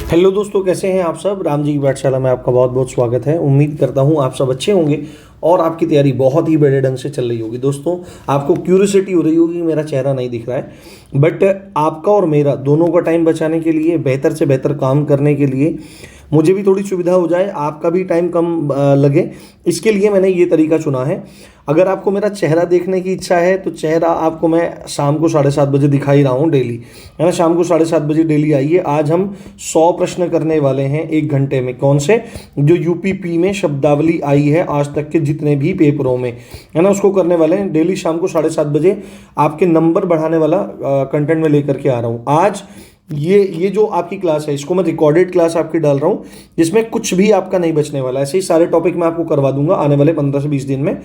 Hello दोस्तों, कैसे हैं आप सब। राम जी की पाठशाला में आपका बहुत बहुत स्वागत है। उम्मीद करता हूं आप सब अच्छे होंगे और आपकी तैयारी बहुत ही बड़े ढंग से चल रही होगी। दोस्तों, आपको क्यूरियोसिटी हो रही होगी, मेरा चेहरा नहीं दिख रहा है, बट आपका और मेरा दोनों का टाइम बचाने के लिए, बेहतर से बेहतर काम करने के लिए, मुझे भी थोड़ी सुविधा हो जाए, आपका भी टाइम कम लगे, इसके लिए मैंने ये तरीका चुना है। अगर आपको मेरा चेहरा देखने की इच्छा है तो चेहरा आपको मैं शाम को 7:30 बजे दिखा ही रहा हूँ डेली, है ना। शाम को 7:30 बजे डेली आइए। आज हम 100 प्रश्न करने वाले हैं 1 घंटे में। कौन से? जो यूपीपी में शब्दावली आई है आज तक के जितने भी पेपरों में, है ना, उसको करने वाले हैं। डेली शाम को 7:30 बजे आपके नंबर बढ़ाने वाला कंटेंट में लेकर के आ रहा हूँ। आज ये जो आपकी क्लास है, इसको मैं रिकॉर्डेड क्लास आपकी डाल रहा हूँ, जिसमें कुछ भी आपका नहीं बचने वाला। ऐसे ही सारे टॉपिक मैं आपको करवा दूंगा आने वाले 15 से 20 दिन में।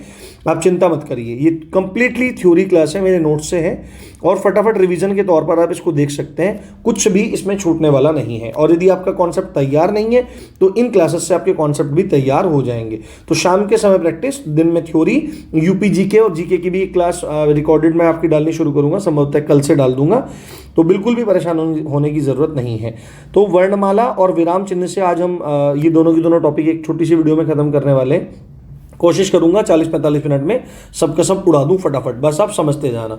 आप चिंता मत करिए, ये कंप्लीटली थ्योरी क्लास है, मेरे नोट्स से है और फटाफट रिवीजन के तौर पर आप इसको देख सकते हैं। कुछ भी इसमें छूटने वाला नहीं है। और यदि आपका कॉन्सेप्ट तैयार नहीं है तो इन क्लासेस से आपके कॉन्सेप्ट भी तैयार हो जाएंगे। तो शाम के समय प्रैक्टिस, दिन में थ्योरी, यूपी जीके और जीके की भी क्लास रिकॉर्डेड मैं आपकी डालनी शुरू करूंगा, संभवतः कल से डाल दूंगा। तो बिल्कुल भी परेशान होने की जरूरत नहीं है। तो वर्णमाला और विराम चिन्ह से आज हम ये दोनों की दोनों टॉपिक एक छोटी सी वीडियो में खत्म करने वाले हैं। कोशिश करूंगा 40-45 मिनट में सबका सब उड़ा दूं फटाफट, बस आप समझते जाना।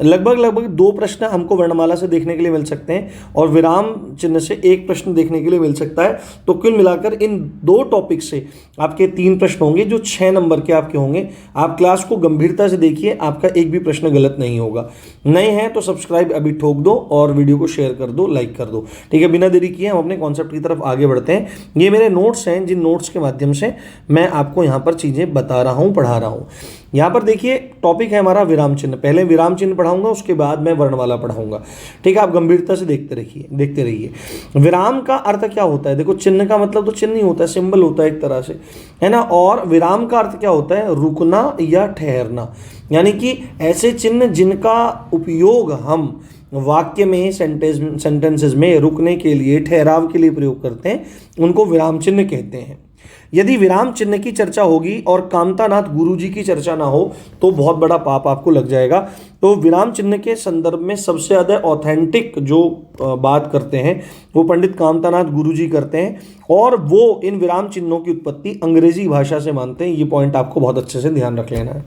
लगभग 2 प्रश्न हमको वर्णमाला से देखने के लिए मिल सकते हैं और विराम चिन्ह से 1 प्रश्न देखने के लिए मिल सकता है। तो कुल मिलाकर इन 2 टॉपिक से आपके 3 प्रश्न होंगे जो 6 नंबर के आपके होंगे। आप क्लास को गंभीरता से देखिए, आपका एक भी प्रश्न गलत नहीं होगा। नए हैं तो सब्सक्राइब अभी ठोक दो और वीडियो को शेयर कर दो, लाइक कर दो। ठीक है, बिना देरी किए हम अपने कॉन्सेप्ट की तरफ आगे बढ़ते हैं। ये मेरे नोट्स हैं, जिन नोट्स के माध्यम से मैं आपको यहाँ पर चीजें बता रहा हूं, पढ़ा रहा हूं। यहां पर देखिए, टॉपिक है हमारा विराम चिन्ह। पहले विराम चिन्ह पढ़ाऊंगा, उसके बाद मैं वर्णमाला पढ़ाऊंगा। ठीक है, आप गंभीरता से देखते रहिए। विराम का अर्थ क्या होता है? देखो, चिन्ह का मतलब तो चिन्ह ही होता है, सिंबल होता है एक तरह से, है ना। और विराम का अर्थ क्या होता है? रुकना या ठहरना। यानी कि ऐसे चिन्ह जिनका उपयोग हम वाक्य में, सेंटेंसेस में रुकने के लिए, ठहराव के लिए प्रयोग करते हैं, उनको विराम चिन्ह कहते हैं। यदि विराम चिन्ह की चर्चा होगी और कामतानाथ गुरुजी की चर्चा ना हो तो बहुत बड़ा पाप आपको लग जाएगा। तो विराम चिन्ह के संदर्भ में सबसे ज़्यादा ऑथेंटिक जो बात करते हैं वो पंडित कामतानाथ गुरुजी करते हैं और वो इन विराम चिन्हों की उत्पत्ति अंग्रेजी भाषा से मानते हैं। ये पॉइंट आपको बहुत अच्छे से ध्यान रख लेना है।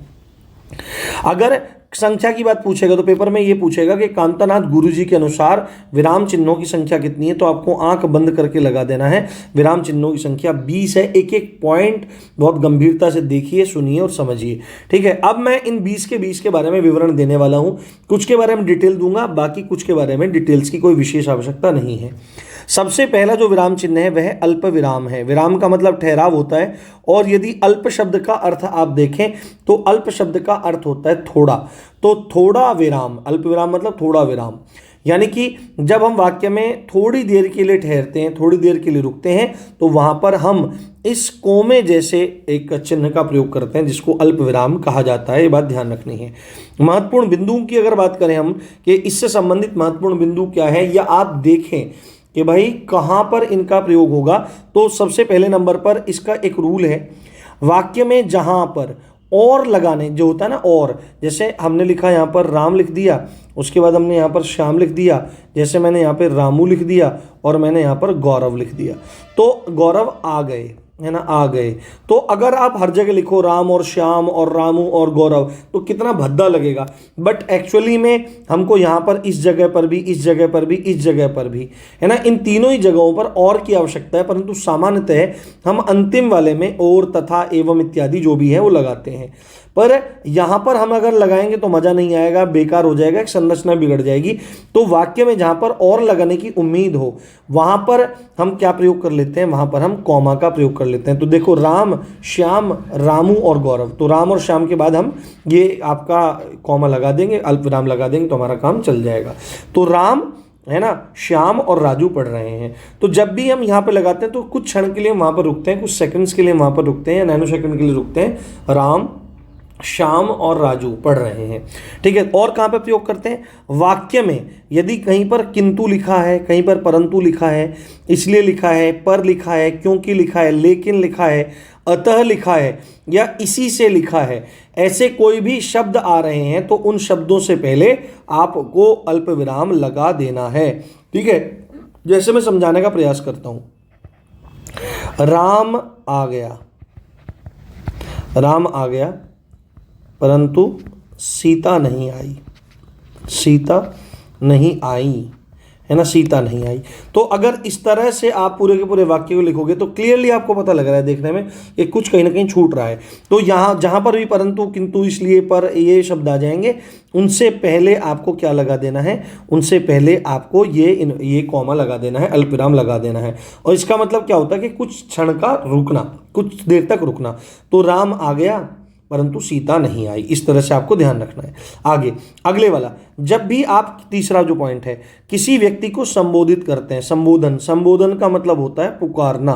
अगर संख्या की बात पूछेगा तो पेपर में ये पूछेगा कि कामतानाथ गुरुजी के अनुसार विराम चिन्हों की संख्या कितनी है, तो आपको आंख बंद करके लगा देना है। विराम चिन्हों की संख्या 20 है। एक एक पॉइंट बहुत गंभीरता से देखिए, सुनिए और समझिए। ठीक है, अब मैं इन 20 के बारे में विवरण देने वाला हूं। कुछ के बारे में डिटेल दूंगा, बाकी कुछ के बारे में डिटेल्स की कोई विशेष आवश्यकता नहीं है। सबसे पहला जो विराम चिन्ह है वह अल्प विराम है। विराम का मतलब ठहराव होता है और यदि अल्प शब्द का अर्थ आप देखें तो अल्प शब्द का अर्थ होता है थोड़ा। तो थोड़ा विराम, अल्प विराम मतलब थोड़ा विराम, यानी कि जब हम वाक्य में थोड़ी देर के लिए ठहरते हैं, थोड़ी देर के लिए रुकते हैं, तो वहां पर हम इस कोमे जैसे एक चिन्ह का प्रयोग करते हैं जिसको अल्प विराम कहा जाता है। ये बात ध्यान रखनी है। महत्वपूर्ण बिंदुओं की अगर बात करें हम कि इससे संबंधित महत्वपूर्ण बिंदु क्या है, या आप देखें कि भाई कहां पर इनका प्रयोग होगा, तो सबसे पहले नंबर पर इसका एक रूल है। वाक्य में जहां पर और लगाने जो होता है ना, और जैसे हमने लिखा यहाँ पर राम लिख दिया, उसके बाद हमने यहाँ पर श्याम लिख दिया, जैसे मैंने यहाँ पर रामू लिख दिया और मैंने यहाँ पर गौरव लिख दिया, तो गौरव आ गए, है ना, आ गए। तो अगर आप हर जगह लिखो राम और श्याम और रामू और गौरव तो कितना भद्दा लगेगा। बट एक्चुअली में हमको यहाँ पर इस जगह पर भी, इस जगह पर भी, इस जगह पर भी, है ना, इन तीनों ही जगहों पर और की आवश्यकता है। परंतु सामान्यतः हम अंतिम वाले में और, तथा, एवं इत्यादि जो भी है वो लगाते हैं। पर यहाँ पर हम अगर लगाएंगे तो मजा नहीं आएगा, बेकार हो जाएगा, एक संरचना बिगड़ जाएगी। तो वाक्य में जहाँ पर और लगाने की उम्मीद हो वहां पर हम क्या प्रयोग कर लेते हैं? वहां पर हम कॉमा का प्रयोग कर लेते हैं। तो देखो, राम, श्याम, रामू और गौरव, तो राम और श्याम के बाद हम ये आपका कॉमा लगा देंगे, अल्प विराम लगा देंगे, तो हमारा काम चल जाएगा। तो राम, है ना, श्याम और राजू पढ़ रहे हैं। तो जब भी हम यहाँ पे लगाते हैं तो कुछ क्षण के लिए वहां पर रुकते हैं, कुछ सेकंड्स के लिए वहां पर रुकते हैं, या नैनो सेकंड के लिए रुकते हैं। राम, श्याम और राजू पढ़ रहे हैं। ठीक है, और कहाँ पे प्रयोग करते हैं? वाक्य में यदि कहीं पर किंतु लिखा है, कहीं पर परंतु लिखा है, इसलिए लिखा है, पर लिखा है, क्योंकि लिखा है, लेकिन लिखा है, अतः लिखा है, या इसी से लिखा है, ऐसे कोई भी शब्द आ रहे हैं तो उन शब्दों से पहले आपको अल्प विराम लगा देना है। ठीक है, जैसे मैं समझाने का प्रयास करता हूं। राम आ गया, राम आ गया परंतु सीता नहीं आई, सीता नहीं आई, है ना, सीता नहीं आई। तो अगर इस तरह से आप पूरे के पूरे वाक्य को लिखोगे तो क्लियरली आपको पता लग रहा है देखने में कि कुछ कहीं ना कहीं छूट रहा है। तो यहाँ जहाँ पर भी परंतु, किंतु, इसलिए, पर, ये शब्द आ जाएंगे, उनसे पहले आपको क्या लगा देना है, उनसे पहले आपको ये कॉमा लगा देना है, अल्पविराम लगा देना है। और इसका मतलब क्या होता है कि कुछ क्षण का रुकना, कुछ देर तक रुकना। तो राम आ गया परंतु सीता नहीं आई, इस तरह से आपको ध्यान रखना है। आगे अगले वाला, जब भी आप, तीसरा जो पॉइंट है, किसी व्यक्ति को संबोधित करते हैं, संबोधन, संबोधन का मतलब होता है पुकारना,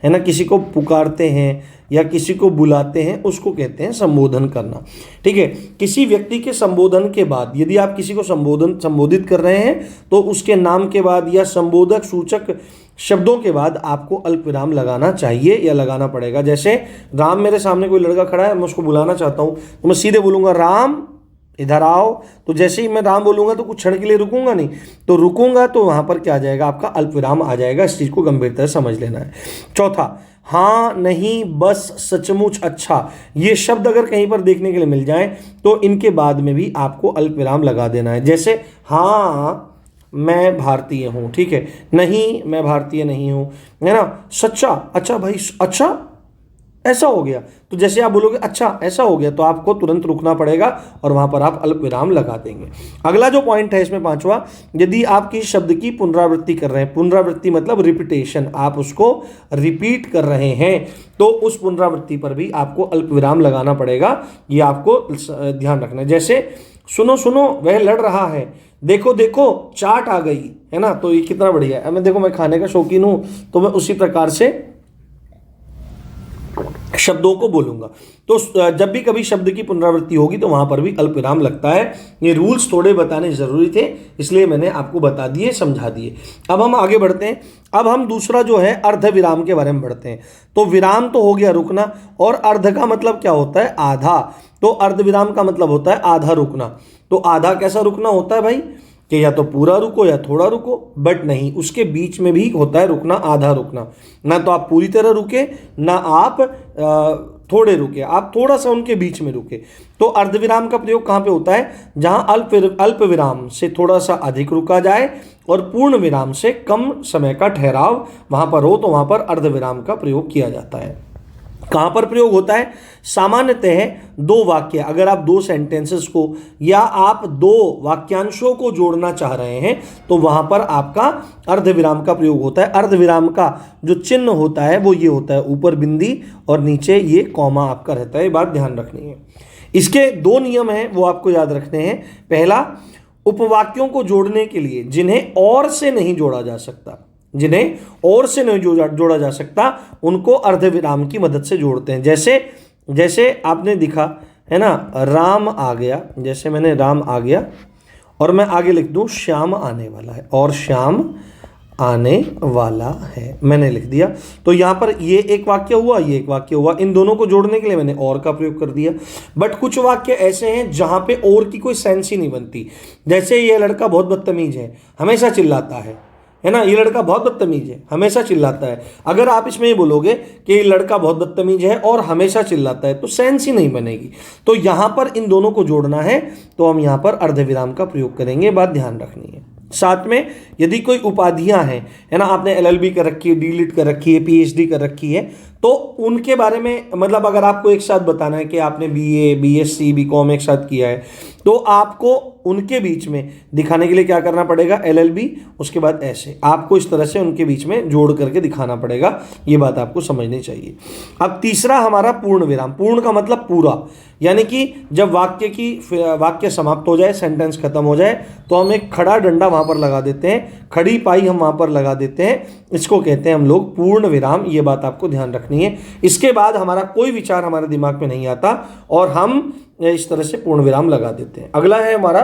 है ना, किसी को पुकारते हैं या किसी को बुलाते हैं, उसको कहते हैं संबोधन करना। ठीक है, किसी व्यक्ति के संबोधन के बाद यदि आप किसी को संबोधित कर रहे हैं तो उसके नाम के बाद या संबोधक सूचक शब्दों के बाद आपको अल्पविराम लगाना चाहिए या लगाना पड़ेगा। जैसे राम, मेरे सामने कोई लड़का खड़ा है, मैं उसको बुलाना चाहता हूं तो मैं सीधे बोलूंगा राम इधर आओ। तो जैसे ही मैं राम बोलूंगा तो कुछ क्षण के लिए रुकूंगा नहीं, तो रुकूंगा तो वहां पर क्या आ जाएगा, आपका अल्पविराम आ जाएगा। इस चीज को गंभीरता से समझ लेना है। चौथा, हाँ, नहीं, बस, सचमुच, अच्छा, ये शब्द अगर कहीं पर देखने के लिए मिल जाए तो इनके बाद में भी आपको अल्पविराम लगा देना है। जैसे हाँ मैं भारतीय हूँ, ठीक है, नहीं मैं भारतीय नहीं हूँ, है ना, सच्चा, अच्छा भाई, अच्छा ऐसा हो गया। तो जैसे आप बोलोगे अच्छा ऐसा हो गया तो आपको तुरंत रुकना पड़ेगा और वहां पर आप अल्पविराम लगा देंगे। अगला जो पॉइंट है इसमें पांचवा, यदि आप किसी शब्द की पुनरावृत्ति कर रहे हैं, पुनरावृत्ति मतलब रिपीटेशन, आप उसको रिपीट कर रहे हैं, तो उस पुनरावृत्ति पर भी आपको अल्पविराम लगाना पड़ेगा। ये आपको ध्यान रखना है। जैसे सुनो सुनो वह लड़ रहा है, देखो देखो चाट आ गई, है ना, तो ये कितना बढ़िया है। मैं देखो, मैं खाने का शौकीन हूं तो मैं उसी प्रकार से शब्दों को बोलूंगा। तो जब भी कभी शब्द की पुनरावृत्ति होगी तो वहां पर भी अल्पविराम लगता है। ये रूल्स थोड़े बताने जरूरी थे, इसलिए मैंने आपको बता दिए, समझा दिए। अब हम आगे बढ़ते हैं। अब हम दूसरा जो है अर्ध विराम के बारे में बढ़ते हैं। तो विराम तो हो गया रुकना, और अर्ध का मतलब क्या होता है, आधा। तो अर्ध विराम का मतलब होता है आधा रुकना। तो आधा कैसा रुकना होता है भाई, कि या तो पूरा रुको या थोड़ा रुको, बट नहीं, उसके बीच में भी होता है रुकना, आधा रुकना। ना तो आप पूरी तरह रुके, ना आप थोड़े रुके, आप थोड़ा सा उनके बीच में रुके। तो अर्धविराम का प्रयोग कहाँ पे होता है, जहां अल्प विराम से थोड़ा सा अधिक रुका जाए और पूर्ण विराम से कम समय का ठहराव वहां पर हो, तो वहां पर अर्धविराम का प्रयोग किया जाता है। कहां पर प्रयोग होता है, सामान्यतः दो वाक्य, अगर आप दो सेंटेंसेस को या आप दो वाक्यांशों को जोड़ना चाह रहे हैं तो वहां पर आपका अर्धविराम का प्रयोग होता है। अर्धविराम का जो चिन्ह होता है वो ये होता है, ऊपर बिंदी और नीचे ये कॉमा आपका रहता है। ये बात ध्यान रखनी है। इसके दो नियम हैं, वो आपको याद रखने हैं। पहला, उपवाक्यों को जोड़ने के लिए जिन्हें और से नहीं जोड़ा जा सकता, जिन्हें और से नहीं जोड़ा जा सकता, उनको अर्धविराम की मदद से जोड़ते हैं। जैसे आपने दिखा है ना, राम आ गया, जैसे मैंने राम आ गया और मैं आगे लिख दूं श्याम आने वाला है, और श्याम आने वाला है, मैंने लिख दिया। तो यहां पर ये एक वाक्य हुआ, ये एक वाक्य हुआ, इन दोनों को जोड़ने के लिए मैंने और का प्रयोग कर दिया। बट कुछ वाक्य ऐसे हैं जहां पे और की कोई सेंस ही नहीं बनती। जैसे ये लड़का बहुत बदतमीज है, हमेशा चिल्लाता है ना, ये लड़का बहुत बदतमीज है, हमेशा चिल्लाता है। अगर आप इसमें ये बोलोगे कि ये लड़का बहुत बदतमीज है और हमेशा चिल्लाता है, तो सेंस ही नहीं बनेगी। तो यहां पर इन दोनों को जोड़ना है, तो हम यहां पर अर्धविराम का प्रयोग करेंगे, बात ध्यान रखनी है। साथ में यदि कोई उपाधियां हैं, है ना, आपने LLB कर रखी है, DLIT कर रखी है, PhD कर रखी है, तो उनके बारे में, मतलब अगर आपको एक साथ बताना है कि आपने BA, BSc, BCom एक साथ किया है, तो आपको उनके बीच में दिखाने के लिए क्या करना पड़ेगा, LLB, उसके बाद ऐसे आपको इस तरह से उनके बीच में जोड़ करके दिखाना पड़ेगा। ये बात आपको समझनी चाहिए। अब तीसरा हमारा पूर्ण विराम। पूर्ण का मतलब पूरा, यानी कि जब वाक्य समाप्त हो जाए, सेंटेंस खत्म हो जाए, तो हम एक खड़ा डंडा वहां पर लगा देते हैं, खड़ी पाई हम वहां पर लगा देते हैं, इसको कहते हैं हम लोग पूर्ण विराम। ये बात आपको ध्यान रखनी है। इसके बाद हमारा कोई विचार हमारे दिमाग में नहीं आता और हम इस तरह से पूर्ण विराम लगा देते हैं। अगला है हमारा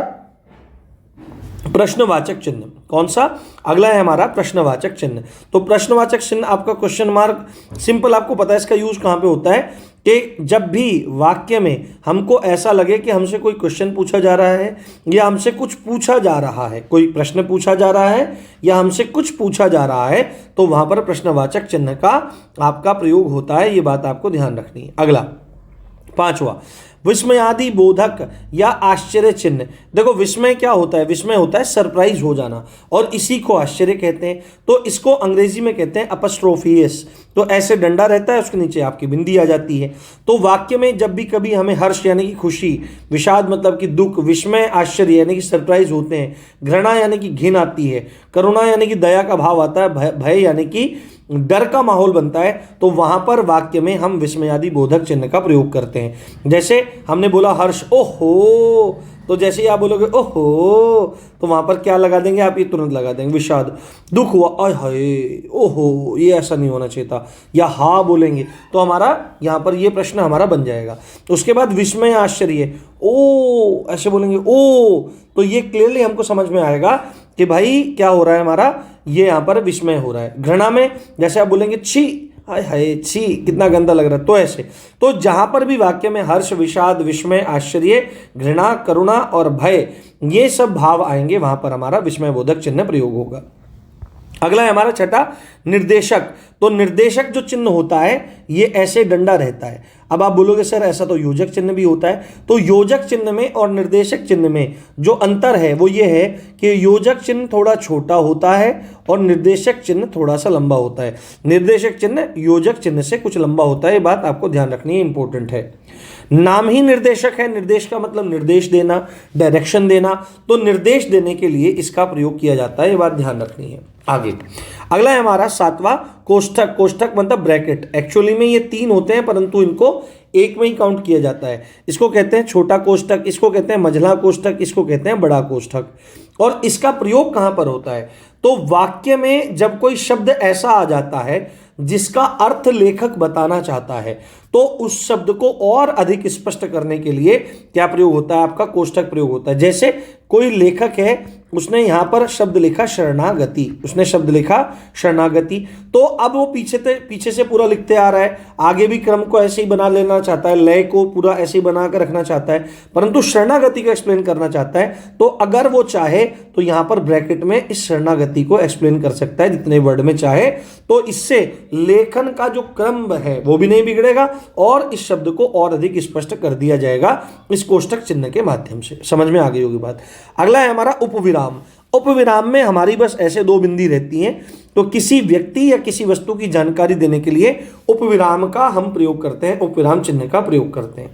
प्रश्नवाचक चिन्ह। कौन सा? अगला है हमारा प्रश्नवाचक चिन्ह। तो प्रश्नवाचक चिन्ह आपका क्वेश्चन मार्क, सिंपल आपको पता है इसका यूज कहाँ पे होता है कि जब भी वाक्य में हमको ऐसा लगे कि हमसे कोई क्वेश्चन पूछा जा रहा है या हमसे कुछ पूछा जा रहा है, कोई प्रश्न पूछा जा रहा है या हमसे कुछ पूछा जा रहा है, तो वहां पर प्रश्नवाचक चिन्ह का आपका प्रयोग होता है। ये बात आपको ध्यान रखनी है। अगला 5वां, विस्मयादि बोधक या आश्चर्य चिन्ह। देखो विस्मय क्या होता है? विस्मय होता है सरप्राइज हो जाना, और इसी को आश्चर्य कहते हैं। तो इसको अंग्रेजी में कहते हैं अपस्ट्रोफियस। तो ऐसे डंडा रहता है, उसके नीचे आपकी बिंदी आ जाती है। तो वाक्य में जब भी कभी हमें हर्ष यानी कि खुशी, विषाद मतलब कि दुख, विस्मय आश्चर्य यानी कि सरप्राइज होते हैं, घृणा यानी कि घिन आती है, करुणा यानी कि दया का भाव आता है, भय यानी कि डर का माहौल बनता है, तो वहां पर वाक्य में हम विस्मयादि बोधक चिन्ह का प्रयोग करते हैं। जैसे हमने बोला हर्ष, ओहो, तो जैसे ही आप बोलोगे ओहो, तो वहां पर क्या लगा देंगे आप? ये तुरंत लगा देंगे विषाद। दुख हुआ, आय हाय, ओहो, ये ऐसा नहीं होना चाहिए था, या हा बोलेंगे तो हमारा यहाँ पर ये प्रश्न हमारा बन जाएगा। उसके बाद विस्मय आश्चर्य, ओ ऐसे बोलेंगे, ओ, तो ये क्लियरली हमको समझ में आएगा कि भाई क्या हो रहा है हमारा, ये यहाँ पर विस्मय हो रहा है। घृणा में जैसे आप बोलेंगे छी, हाय हाय, छी, कितना गंदा लग रहा है, तो ऐसे। तो जहां पर भी वाक्य में हर्ष, विषाद, विस्मय, आश्चर्य, घृणा, करुणा और भय, ये सब भाव आएंगे, वहां पर हमारा विस्मय बोधक चिन्ह प्रयोग होगा। अगला है हमारा 6, निर्देशक। तो निर्देशक जो चिन्ह होता है ये ऐसे डंडा रहता है। अब आप बोलोगे सर ऐसा तो योजक चिन्ह भी होता है। तो योजक चिन्ह में और निर्देशक चिन्ह में जो अंतर है वो ये है कि योजक चिन्ह थोड़ा छोटा होता है और निर्देशक चिन्ह थोड़ा सा लंबा होता है। निर्देशक चिन्ह योजक चिन्ह से कुछ लंबा होता है, ये बात आपको ध्यान रखनी है, इंपॉर्टेंट है। नाम ही निर्देशक है, निर्देश का मतलब निर्देश देना, डायरेक्शन देना, तो निर्देश देने के लिए इसका प्रयोग किया जाता है, ये बात ध्यान रखनी है। आगे अगला है हमारा 7वां, कोष्ठक। कोष्ठक मतलब ब्रैकेट। एक्चुअली में ये 3 होते हैं परंतु इनको एक में ही काउंट किया जाता है। इसको कहते हैं छोटा कोष्ठक, इसको कहते हैं मझला कोष्ठक, इसको कहते हैं बड़ा कोष्ठक। और इसका प्रयोग कहां पर होता है? तो वाक्य में जब कोई शब्द ऐसा आ जाता है जिसका अर्थ लेखक बताना चाहता है, तो उस शब्द को और अधिक स्पष्ट करने के लिए क्या प्रयोग होता है? आपका कोष्ठक प्रयोग होता है। जैसे कोई लेखक है, उसने यहां पर शब्द लिखा शरणागति, उसने शब्द लिखा शरणागति, तो अब वो पीछे से पूरा लिखते आ रहा है, आगे भी क्रम को ऐसे ही बना लेना चाहता है, लय को पूरा ऐसे ही बना कर रखना चाहता है, परंतु शरणागति को एक्सप्लेन करना चाहता है। तो अगर वो चाहे तो यहां पर ब्रैकेट में इस शरणागति को एक्सप्लेन कर सकता है जितने वर्ड में चाहे। तो इससे लेखन का जो क्रम है वो भी नहीं बिगड़ेगा और इस शब्द को और अधिक स्पष्ट कर दिया जाएगा इस कोष्ठक चिन्ह के माध्यम से। समझ में आ गई होगी बात। अगला है हमारा उपविराम। उपविराम में हमारी बस ऐसे 2 बिंदी रहती हैं, तो किसी व्यक्ति या किसी वस्तु की जानकारी देने के लिए उपविराम का हम प्रयोग करते हैं, उपविराम चिन्ह का प्रयोग करते हैं।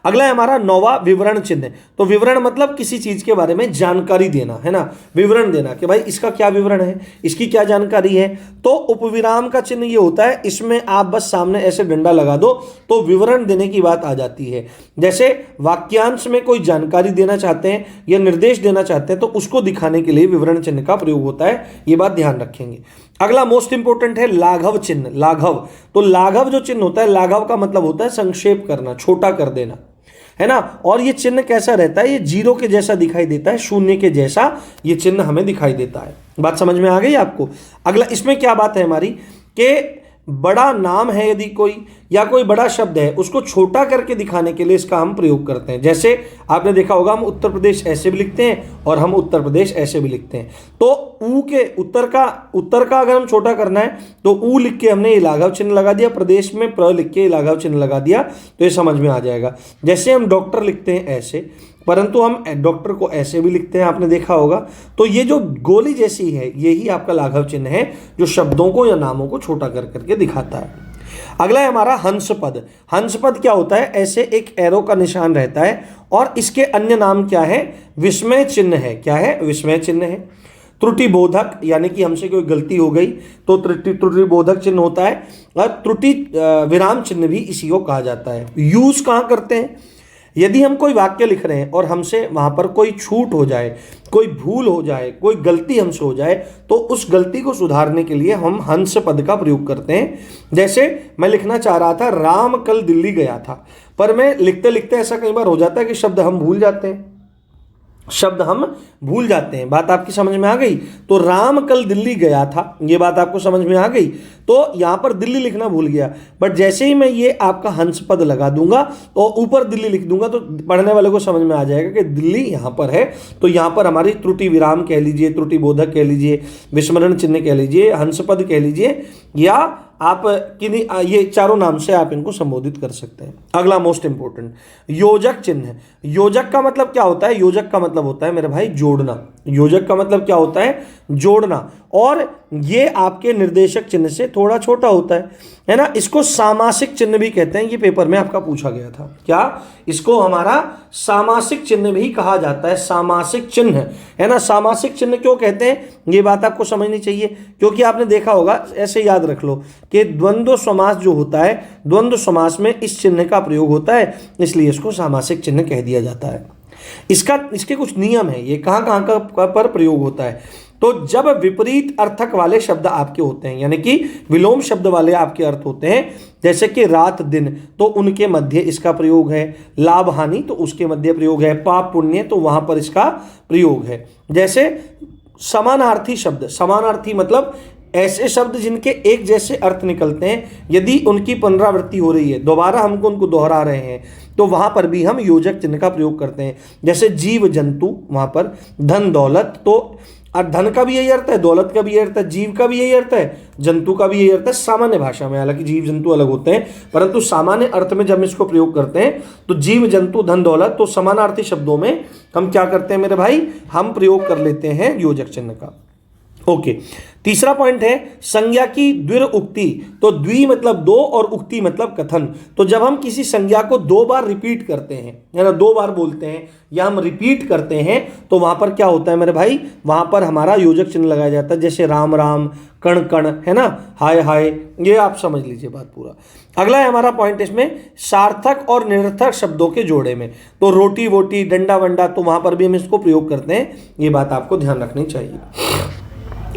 अगला है हमारा 9वां, विवरण चिन्ह। तो विवरण मतलब किसी चीज के बारे में जानकारी देना, है ना, विवरण देना कि भाई इसका क्या विवरण है, इसकी क्या जानकारी है। तो उपविराम का चिन्ह ये होता है, इसमें आप बस सामने ऐसे डंडा लगा दो तो विवरण देने की बात आ जाती है। जैसे वाक्यांश में कोई जानकारी देना चाहते हैं या निर्देश देना चाहते हैं तो उसको दिखाने के लिए विवरण चिन्ह का प्रयोग होता है, ये बात ध्यान रखेंगे। अगला मोस्ट इंपोर्टेंट है लाघव चिन्ह। लाघव, तो लाघव जो चिन्ह होता है, लाघव का मतलब होता है संक्षेप करना, छोटा कर देना, है ना। और ये चिन्ह कैसा रहता है? ये 0 के जैसा दिखाई देता है, शून्य के जैसा ये चिन्ह हमें दिखाई देता है। बात समझ में आ गई आपको? अगला इसमें क्या बात है हमारी कि बड़ा नाम है यदि कोई या कोई बड़ा शब्द है उसको छोटा करके दिखाने के लिए इसका हम प्रयोग करते हैं। जैसे आपने देखा होगा हम उत्तर प्रदेश ऐसे भी लिखते हैं और हम उत्तर प्रदेश ऐसे भी लिखते हैं। तो ऊ के उत्तर का अगर हम छोटा करना है तो ऊ लिख के हमने ये लाघव चिन्ह लगा दिया, प्रदेश में प्र लिख के लाघव चिन्ह लगा दिया, तो ये समझ में आ जाएगा। जैसे हम डॉक्टर लिखते हैं ऐसे, परंतु हम डॉक्टर को ऐसे भी लिखते हैं, आपने देखा होगा। तो ये जो गोली जैसी है यही आपका लाघव चिन्ह है जो शब्दों को या नामों को छोटा कर करके दिखाता है। अगला है हमारा हंस पद। हंस पद क्या होता है? ऐसे एक एरो का निशान रहता है और इसके अन्य नाम क्या है? विस्मय चिन्ह है। क्या है? विस्मय चिन्ह है। त्रुटि बोधक, यानी कि हमसे कोई गलती हो गई तो त्रुटि बोधक चिन्ह होता है, और त्रुटि विराम चिन्ह भी इसी को कहा जाता है। यूज कहाँ करते हैं? यदि हम कोई वाक्य लिख रहे हैं और हमसे वहां पर कोई छूट हो जाए, कोई भूल हो जाए, कोई गलती हमसे हो जाए, तो उस गलती को सुधारने के लिए हम हंस पद का प्रयोग करते हैं। जैसे मैं लिखना चाह रहा था राम कल दिल्ली गया था, पर मैं लिखते लिखते ऐसा कई बार हो जाता है कि शब्द हम भूल जाते हैं शब्द हम भूल जाते हैं। बात आपकी समझ में आ गई? तो राम कल दिल्ली गया था, ये बात आपको समझ में आ गई? तो यहां पर दिल्ली लिखना भूल गया, बट जैसे ही मैं ये आपका हंस पद लगा दूंगा तो ऊपर दिल्ली लिख दूंगा तो पढ़ने वाले को समझ में आ जाएगा कि दिल्ली यहां पर है। तो यहां पर हमारी त्रुटि विराम कह लीजिए, त्रुटि बोधक कह लीजिए, विस्मरण चिन्ह कह लीजिए, हंस पद कह लीजिए, या आप किन्हीं ये चारों नाम से आप इनको संबोधित कर सकते हैं। अगला मोस्ट इंपोर्टेंट, योजक चिन्ह। योजक का मतलब क्या होता है? योजक का मतलब होता है मेरे भाई जोड़ना। योजक का मतलब क्या होता है? जोड़ना। और ये आपके निर्देशक चिन्ह से थोड़ा छोटा होता है ना। इसको सामासिक चिन्ह भी कहते हैं, ये पेपर में आपका पूछा गया था। क्या? इसको हमारा सामासिक चिन्ह भी कहा जाता है, सामासिक चिन्ह, है ना। सामासिक चिन्ह क्यों कहते हैं, ये बात आपको समझनी चाहिए, क्योंकि आपने देखा होगा, ऐसे याद रख लो कि द्वंद्व समास जो होता है, द्वंद्व समास में इस चिन्ह का प्रयोग होता है, इसलिए इसको सामासिक चिन्ह कह दिया जाता है। इसके कुछ नियम है, ये कहाँ कहाँ पर प्रयोग होता है। तो जब विपरीत अर्थक वाले शब्द आपके होते हैं, यानी कि विलोम शब्द वाले आपके अर्थ होते हैं, जैसे कि रात दिन, तो उनके मध्य इसका प्रयोग है। लाभ हानि, तो उसके मध्य प्रयोग है। पाप पुण्य, तो वहां पर इसका प्रयोग है। जैसे समानार्थी शब्द, समानार्थी मतलब ऐसे शब्द जिनके एक जैसे अर्थ निकलते हैं, यदि उनकी पुनरावृत्ति हो रही है, दोबारा हमको उनको दोहरा रहे हैं, तो वहां पर भी हम योजक चिन्ह का प्रयोग करते हैं। जैसे जीव जंतु, वहां पर धन दौलत, तो धन का भी यही अर्थ है, दौलत का भी यही अर्थ है, जीव का भी यही अर्थ है, जंतु का भी यही अर्थ है सामान्य भाषा में। हालांकि जीव जंतु अलग होते हैं, परंतु सामान्य अर्थ में जब हम इसको प्रयोग करते हैं तो जीव जंतु धन दौलत, तो समानार्थी शब्दों में हम क्या करते हैं मेरे भाई, हम प्रयोग कर लेते हैं योजक चिन्ह का। ओके, तीसरा पॉइंट है संज्ञा की द्विर उक्ति। तो द्वि मतलब दो और उक्ति मतलब कथन। तो जब हम किसी संज्ञा को दो बार रिपीट करते हैं, है ना, दो बार बोलते हैं या हम रिपीट करते हैं, तो वहां पर क्या होता है मेरे भाई, वहां पर हमारा योजक चिन्ह लगाया जाता है। जैसे राम राम, कण कण, है ना, हाय हाय, ये आप समझ लीजिए बात पूरा। अगला है हमारा पॉइंट इसमें सार्थक और निरर्थक शब्दों के जोड़े में। तो रोटी वोटी, डंडा वंडा, तो वहां पर भी हम इसको प्रयोग करते हैं, ये बात आपको ध्यान रखनी चाहिए।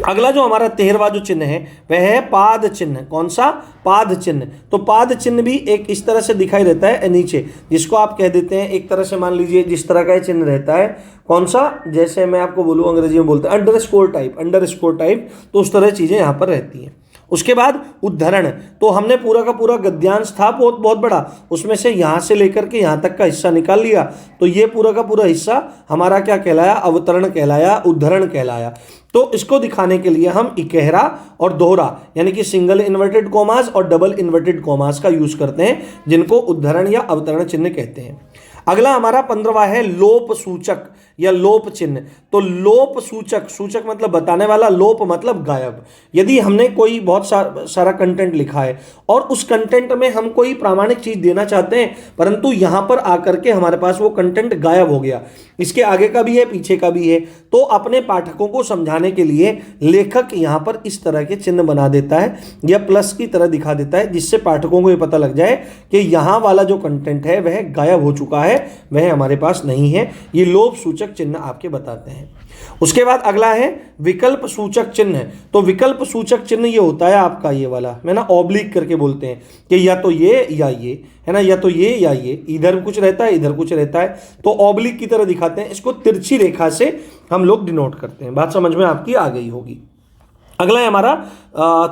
अगला जो हमारा 13वां जो चिन्ह है वह है पाद चिन्ह। कौन सा? पाद चिन्ह। तो पाद चिन्ह भी एक इस तरह से दिखाई देता है नीचे, जिसको आप कह देते हैं एक तरह से, मान लीजिए जिस तरह का चिन्ह रहता है, कौन सा, जैसे मैं आपको बोलूँ अंग्रेजी में बोलते हैं अंडरस्कोर टाइप, अंडरस्कोर टाइप, तो उस तरह चीजें यहाँ पर रहती हैं। उसके बाद उद्धरण, तो हमने पूरा का पूरा गद्यांश था बहुत बहुत बड़ा, उसमें से यहाँ से लेकर के यहाँ तक का हिस्सा निकाल लिया, तो ये पूरा का पूरा हिस्सा हमारा क्या कहलाया, अवतरण कहलाया, उद्धरण कहलाया। तो इसको दिखाने के लिए हम इकहरा और दोहरा, यानी कि सिंगल इन्वर्टेड कॉमास और डबल इन्वर्टेड कॉमास का यूज करते हैं, जिनको उद्धरण या अवतरण चिन्ह कहते हैं। अगला हमारा 15वां है लोप सूचक या लोप चिन्ह। तो लोप सूचक, सूचक मतलब बताने वाला, लोप मतलब गायब। यदि हमने कोई बहुत सारा कंटेंट लिखा है और उस कंटेंट में हम कोई प्रामाणिक चीज देना चाहते हैं, परंतु यहां पर आकर के हमारे पास वो कंटेंट गायब हो गया, इसके आगे का भी है पीछे का भी है, तो अपने पाठकों को समझाने के लिए लेखक यहां पर इस तरह के चिन्ह बना देता है या प्लस की तरह दिखा देता है, जिससे पाठकों को ये पता लग जाए कि यहां वाला जो कंटेंट है वह गायब हो चुका है, वह हमारे पास नहीं है। ये लोप सूचक चिन्ह आपके बताते हैं। उसके बाद अगला है विकल्प सूचक चिन्ह। तो विकल्प सूचक चिन्ह ये होता है आपका ये वाला, मैं ना ऑब्लिक करके बोलते हैं कि या तो ये या ये, है ना, या तो ये या ये, इधर कुछ रहता है इधर कुछ रहता है, तो ऑब्लिक की तरह दिखाते हैं। इसको तिरछी रेखा से हम लोग डिनोट करते हैं। बात समझ में आपकी आ गई होगी। अगला है हमारा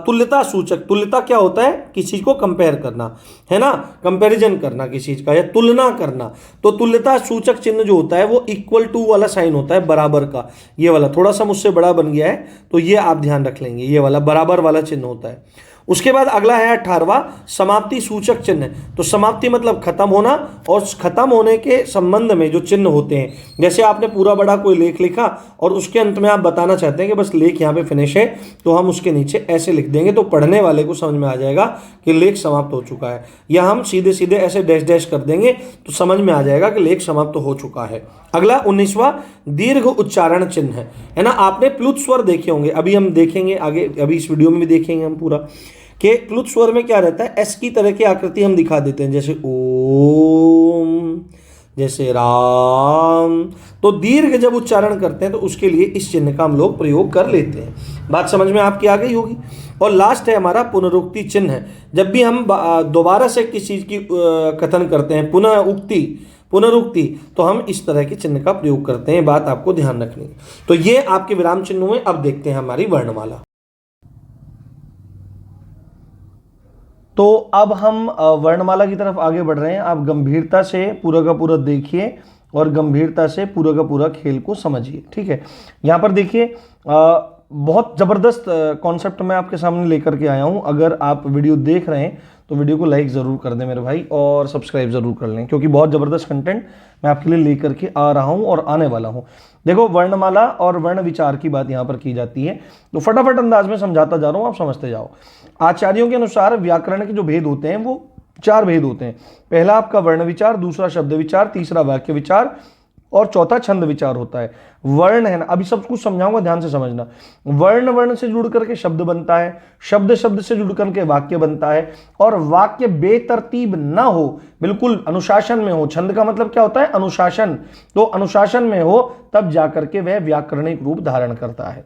तुल्यता सूचक। तुल्यता क्या होता है? किसी चीज को कंपेयर करना, है ना, कंपैरिजन करना किसी चीज का, या तुलना करना। तो तुल्यता सूचक चिन्ह जो होता है वो इक्वल टू वाला साइन होता है, बराबर का। ये वाला थोड़ा सा मुझसे बड़ा बन गया है, तो ये आप ध्यान रख लेंगे, ये वाला बराबर वाला चिन्ह होता है। उसके बाद अगला है 18वां समाप्ति सूचक चिन्ह। तो समाप्ति मतलब खत्म होना, और खत्म होने के संबंध में जो चिन्ह होते हैं, जैसे आपने पूरा बड़ा कोई लेख लिखा और उसके अंत में आप बताना चाहते हैं कि बस लेख यहाँ पे फिनिश है, तो हम उसके नीचे ऐसे लिख देंगे, तो पढ़ने वाले को समझ में आ जाएगा कि लेख समाप्त हो चुका है। या हम सीधे सीधे ऐसे डैश डैश कर देंगे तो समझ में आ जाएगा कि लेख समाप्त हो चुका है। अगला 19वां दीर्घ उच्चारण चिन्ह है ना। आपने प्लुत स्वर देखे होंगे, अभी हम देखेंगे आगे, अभी इस वीडियो में भी देखेंगे हम पूरा, कि प्लुत स्वर में क्या रहता है, एस की तरह की आकृति हम दिखा देते हैं, जैसे ओम, जैसे राम। तो दीर्घ जब उच्चारण करते हैं तो उसके लिए इस चिन्ह का हम लोग प्रयोग कर लेते हैं। बात समझ में आपकी आ गई होगी। और लास्ट है हमारा पुनरुक्ति चिन्ह। जब भी हम दोबारा से किसी चीज की कथन करते हैं, पुनः उक्ति, पुनरुक्ति, तो हम इस तरह के चिन्ह का प्रयोग करते हैं, बात आपको ध्यान रखनी है। तो ये आपके विराम चिन्हों में। अब देखते हैं हमारी वर्णमाला। तो अब हम वर्णमाला की तरफ आगे बढ़ रहे हैं। आप गंभीरता से पूरा का पूरा देखिए और गंभीरता से पूरा का पूरा खेल को समझिए, ठीक है। यहां पर देखिए बहुत ज़बरदस्त कॉन्सेप्ट मैं आपके सामने लेकर के आया हूं। अगर आप वीडियो देख रहे हैं तो वीडियो को लाइक ज़रूर कर दें मेरे भाई, और सब्सक्राइब ज़रूर कर लें, क्योंकि बहुत ज़बरदस्त कंटेंट मैं आपके लिए लेकर के आ रहा हूं और आने वाला हूं। देखो, वर्णमाला और वर्ण विचार की बात यहाँ पर की जाती है, तो फटाफट अंदाज में समझाता जा रहा हूँ, आप समझते जाओ। आचार्यों के अनुसार व्याकरण के जो भेद होते हैं वो 4 भेद होते हैं। पहला आपका वर्ण विचार, दूसरा शब्द विचार, तीसरा वाक्य विचार और चौथा छंद विचार होता है। वर्ण है ना, अभी सब कुछ समझाऊंगा, ध्यान से समझना। वर्ण से जुड़ करके शब्द बनता है, शब्द से जुड़ करके वाक्य बनता है, और वाक्य बेतरतीब ना हो, बिल्कुल अनुशासन में हो। छंद का मतलब क्या होता है? अनुशासन। तो अनुशासन में हो तब जाकर के वह व्याकरणिक रूप धारण करता है।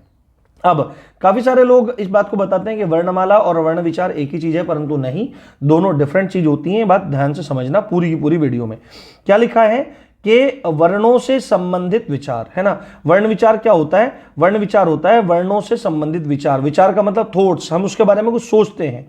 अब काफी सारे लोग इस बात को बताते हैं कि वर्णमाला और वर्ण विचार एक ही चीज है, परंतु नहीं, दोनों डिफरेंट चीज होती हैं। बात ध्यान से समझना पूरी की पूरी वीडियो में। क्या लिखा है कि वर्णों से संबंधित विचार, है ना। वर्ण विचार क्या होता है? वर्ण विचार होता है वर्णों से संबंधित विचार। विचार का मतलब थॉट्स, हम उसके बारे में कुछ सोचते हैं।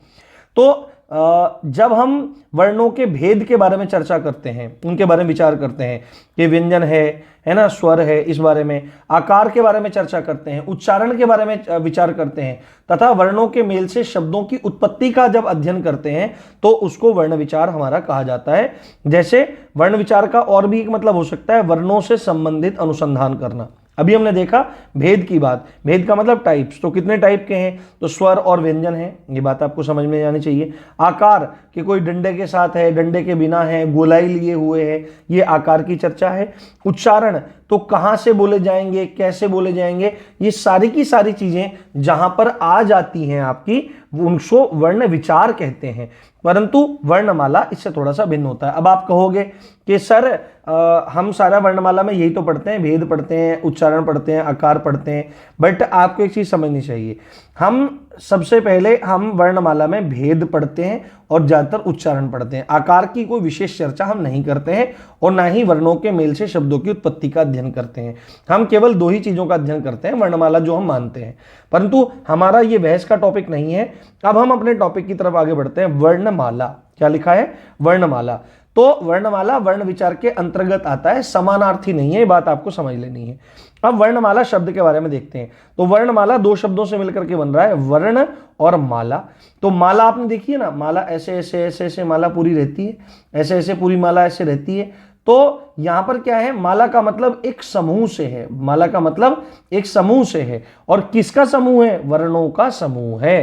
तो जब हम वर्णों के भेद के बारे में चर्चा करते हैं, उनके बारे में विचार करते हैं कि व्यंजन है ना, स्वर है, इस बारे में, आकार के बारे में चर्चा करते हैं, उच्चारण के बारे में विचार करते हैं, तथा वर्णों के मेल से शब्दों की उत्पत्ति का जब अध्ययन करते हैं तो उसको वर्ण विचार हमारा कहा जाता है। जैसे वर्ण विचार का और भी एक मतलब हो सकता है वर्णों से संबंधित अनुसंधान करना। अभी हमने देखा भेद की बात, भेद का मतलब टाइप्स, तो कितने टाइप के हैं? तो स्वर और व्यंजन है, ये बात आपको समझ में आनी चाहिए। आकार कि कोई डंडे के साथ है, डंडे के बिना है, गोलाई लिए हुए है, ये आकार की चर्चा है। उच्चारण तो कहां से बोले जाएंगे, कैसे बोले जाएंगे, ये सारी की सारी चीजें जहां पर आ जाती हैं आपकी, उनको वर्ण विचार कहते हैं। परंतु वर्णमाला इससे थोड़ा सा भिन्न होता है। अब आप कहोगे कि सर हम सारा वर्णमाला में यही तो पढ़ते हैं, भेद पढ़ते हैं, उच्चारण पढ़ते हैं, आकार पढ़ते हैं, बट आपको एक चीज समझनी चाहिए। हम सबसे पहले हम वर्णमाला में भेद पढ़ते हैं और ज्यादातर उच्चारण पढ़ते हैं। आकार की कोई विशेष चर्चा हम नहीं करते हैं और ना ही वर्णों के मेल से शब्दों की उत्पत्ति का अध्ययन करते हैं। हम केवल 2 ही चीजों का अध्ययन करते हैं, वर्णमाला जो हम मानते हैं। परंतु हमारा ये बहस का टॉपिक नहीं है। अब हम अपने टॉपिक की तरफ आगे बढ़ते हैं। वर्णमाला क्या लिखा है? वर्णमाला। तो वर्णमाला वर्ण विचार के अंतर्गत आता है, समानार्थी नहीं है, ये बात आपको समझ लेनी है। अब वर्णमाला शब्द के बारे में देखते हैं। तो वर्णमाला 2 शब्दों से मिलकर के बन रहा है, वर्ण और माला। तो माला आपने देखी है ना, माला ऐसे ऐसे ऐसे ऐसे माला पूरी रहती है, ऐसे ऐसे पूरी माला ऐसे रहती है। तो यहां पर क्या है? माला का मतलब एक समूह से है, माला का मतलब एक समूह से है। और किसका समूह है? वर्णों का समूह है।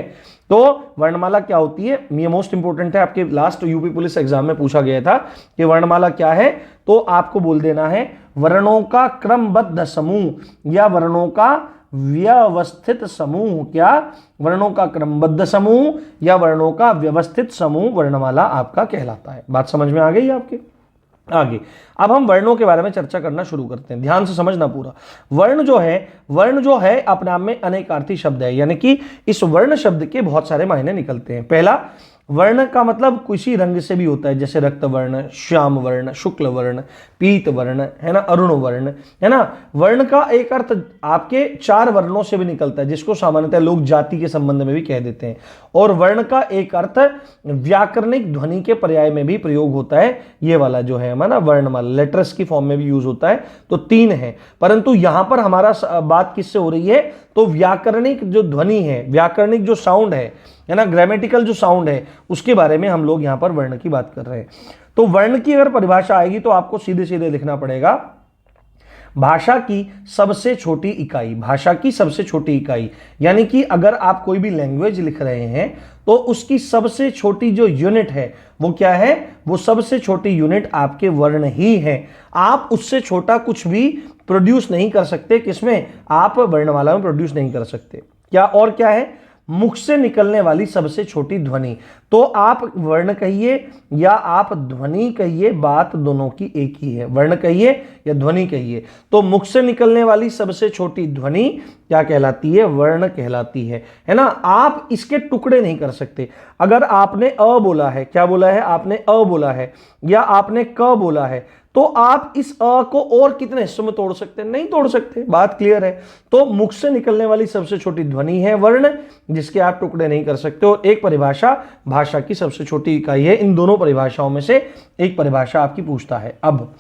तो वर्णमाला क्या होती है? ये मोस्ट इंपोर्टेंट है, आपके लास्ट यूपी पुलिस एग्जाम में पूछा गया था कि वर्णमाला क्या है, तो आपको बोल देना है वर्णों का क्रमबद्ध समूह या वर्णों का व्यवस्थित समूह। क्या? वर्णों का क्रमबद्ध समूह या वर्णों का व्यवस्थित समूह वर्णमाला आपका कहलाता है। बात समझ में आ गई आपके? आगे अब हम वर्णों के बारे में चर्चा करना शुरू करते हैं, ध्यान से समझना पूरा। वर्ण जो है अपने आप में अनेकार्थी शब्द है, यानी कि इस वर्ण शब्द के बहुत सारे मायने निकलते हैं। पहला, वर्ण का मतलब किसी रंग से भी होता है, जैसे रक्त वर्ण, श्याम वर्ण, शुक्ल वर्ण, पीत वर्ण, है ना, अरुण वर्ण, है ना। वर्ण का एक अर्थ आपके 4 वर्णों से भी निकलता है, जिसको सामान्यतः लोग जाति के संबंध में भी कह देते हैं। और वर्ण का एक अर्थ व्याकरणिक ध्वनि के पर्याय में भी प्रयोग होता है, ये वाला जो है हमारा वर्णमाला, लेटर्स की फॉर्म में भी यूज होता है। तो 3 है, परंतु यहां पर हमारा बात किससे हो रही है? तो व्याकरणिक जो ध्वनि है, व्याकरणिक जो साउंड है ना, ग्रामेटिकल जो साउंड है, उसके बारे में हम लोग यहां पर वर्ण की बात कर रहे हैं। तो वर्ण की अगर परिभाषा आएगी तो आपको सीधे सीधे लिखना पड़ेगा भाषा की सबसे छोटी इकाई। भाषा की सबसे छोटी इकाई, यानी कि अगर आप कोई भी लैंग्वेज लिख रहे हैं तो उसकी सबसे छोटी जो यूनिट है वो क्या है? वो सबसे छोटी यूनिट आपके वर्ण ही है। आप उससे छोटा कुछ भी प्रोड्यूस नहीं कर सकते। किसमें? आप वर्णमाला में प्रोड्यूस नहीं कर सकते। क्या? और क्या है? मुख से निकलने वाली सबसे छोटी ध्वनि। तो आप वर्ण कहिए या आप ध्वनि कहिए, बात दोनों की एक ही है। वर्ण कहिए या ध्वनि कहिए, तो मुख से निकलने वाली सबसे छोटी ध्वनि क्या कहलाती है? वर्ण कहलाती है ना। आप इसके टुकड़े नहीं कर सकते। अगर आपने अ बोला है, क्या बोला है? आपने अ बोला है या आपने क बोला है, तो आप इस अ को और कितने हिस्सों में तोड़ सकते हैं? नहीं तोड़ सकते। बात क्लियर है। तो मुख से निकलने वाली सबसे छोटी ध्वनि है वर्ण, जिसके आप टुकड़े नहीं कर सकते। और एक परिभाषा भाषा की सबसे छोटी इकाई है। इन दोनों परिभाषाओं में से एक परिभाषा आपकी पूछता है। अब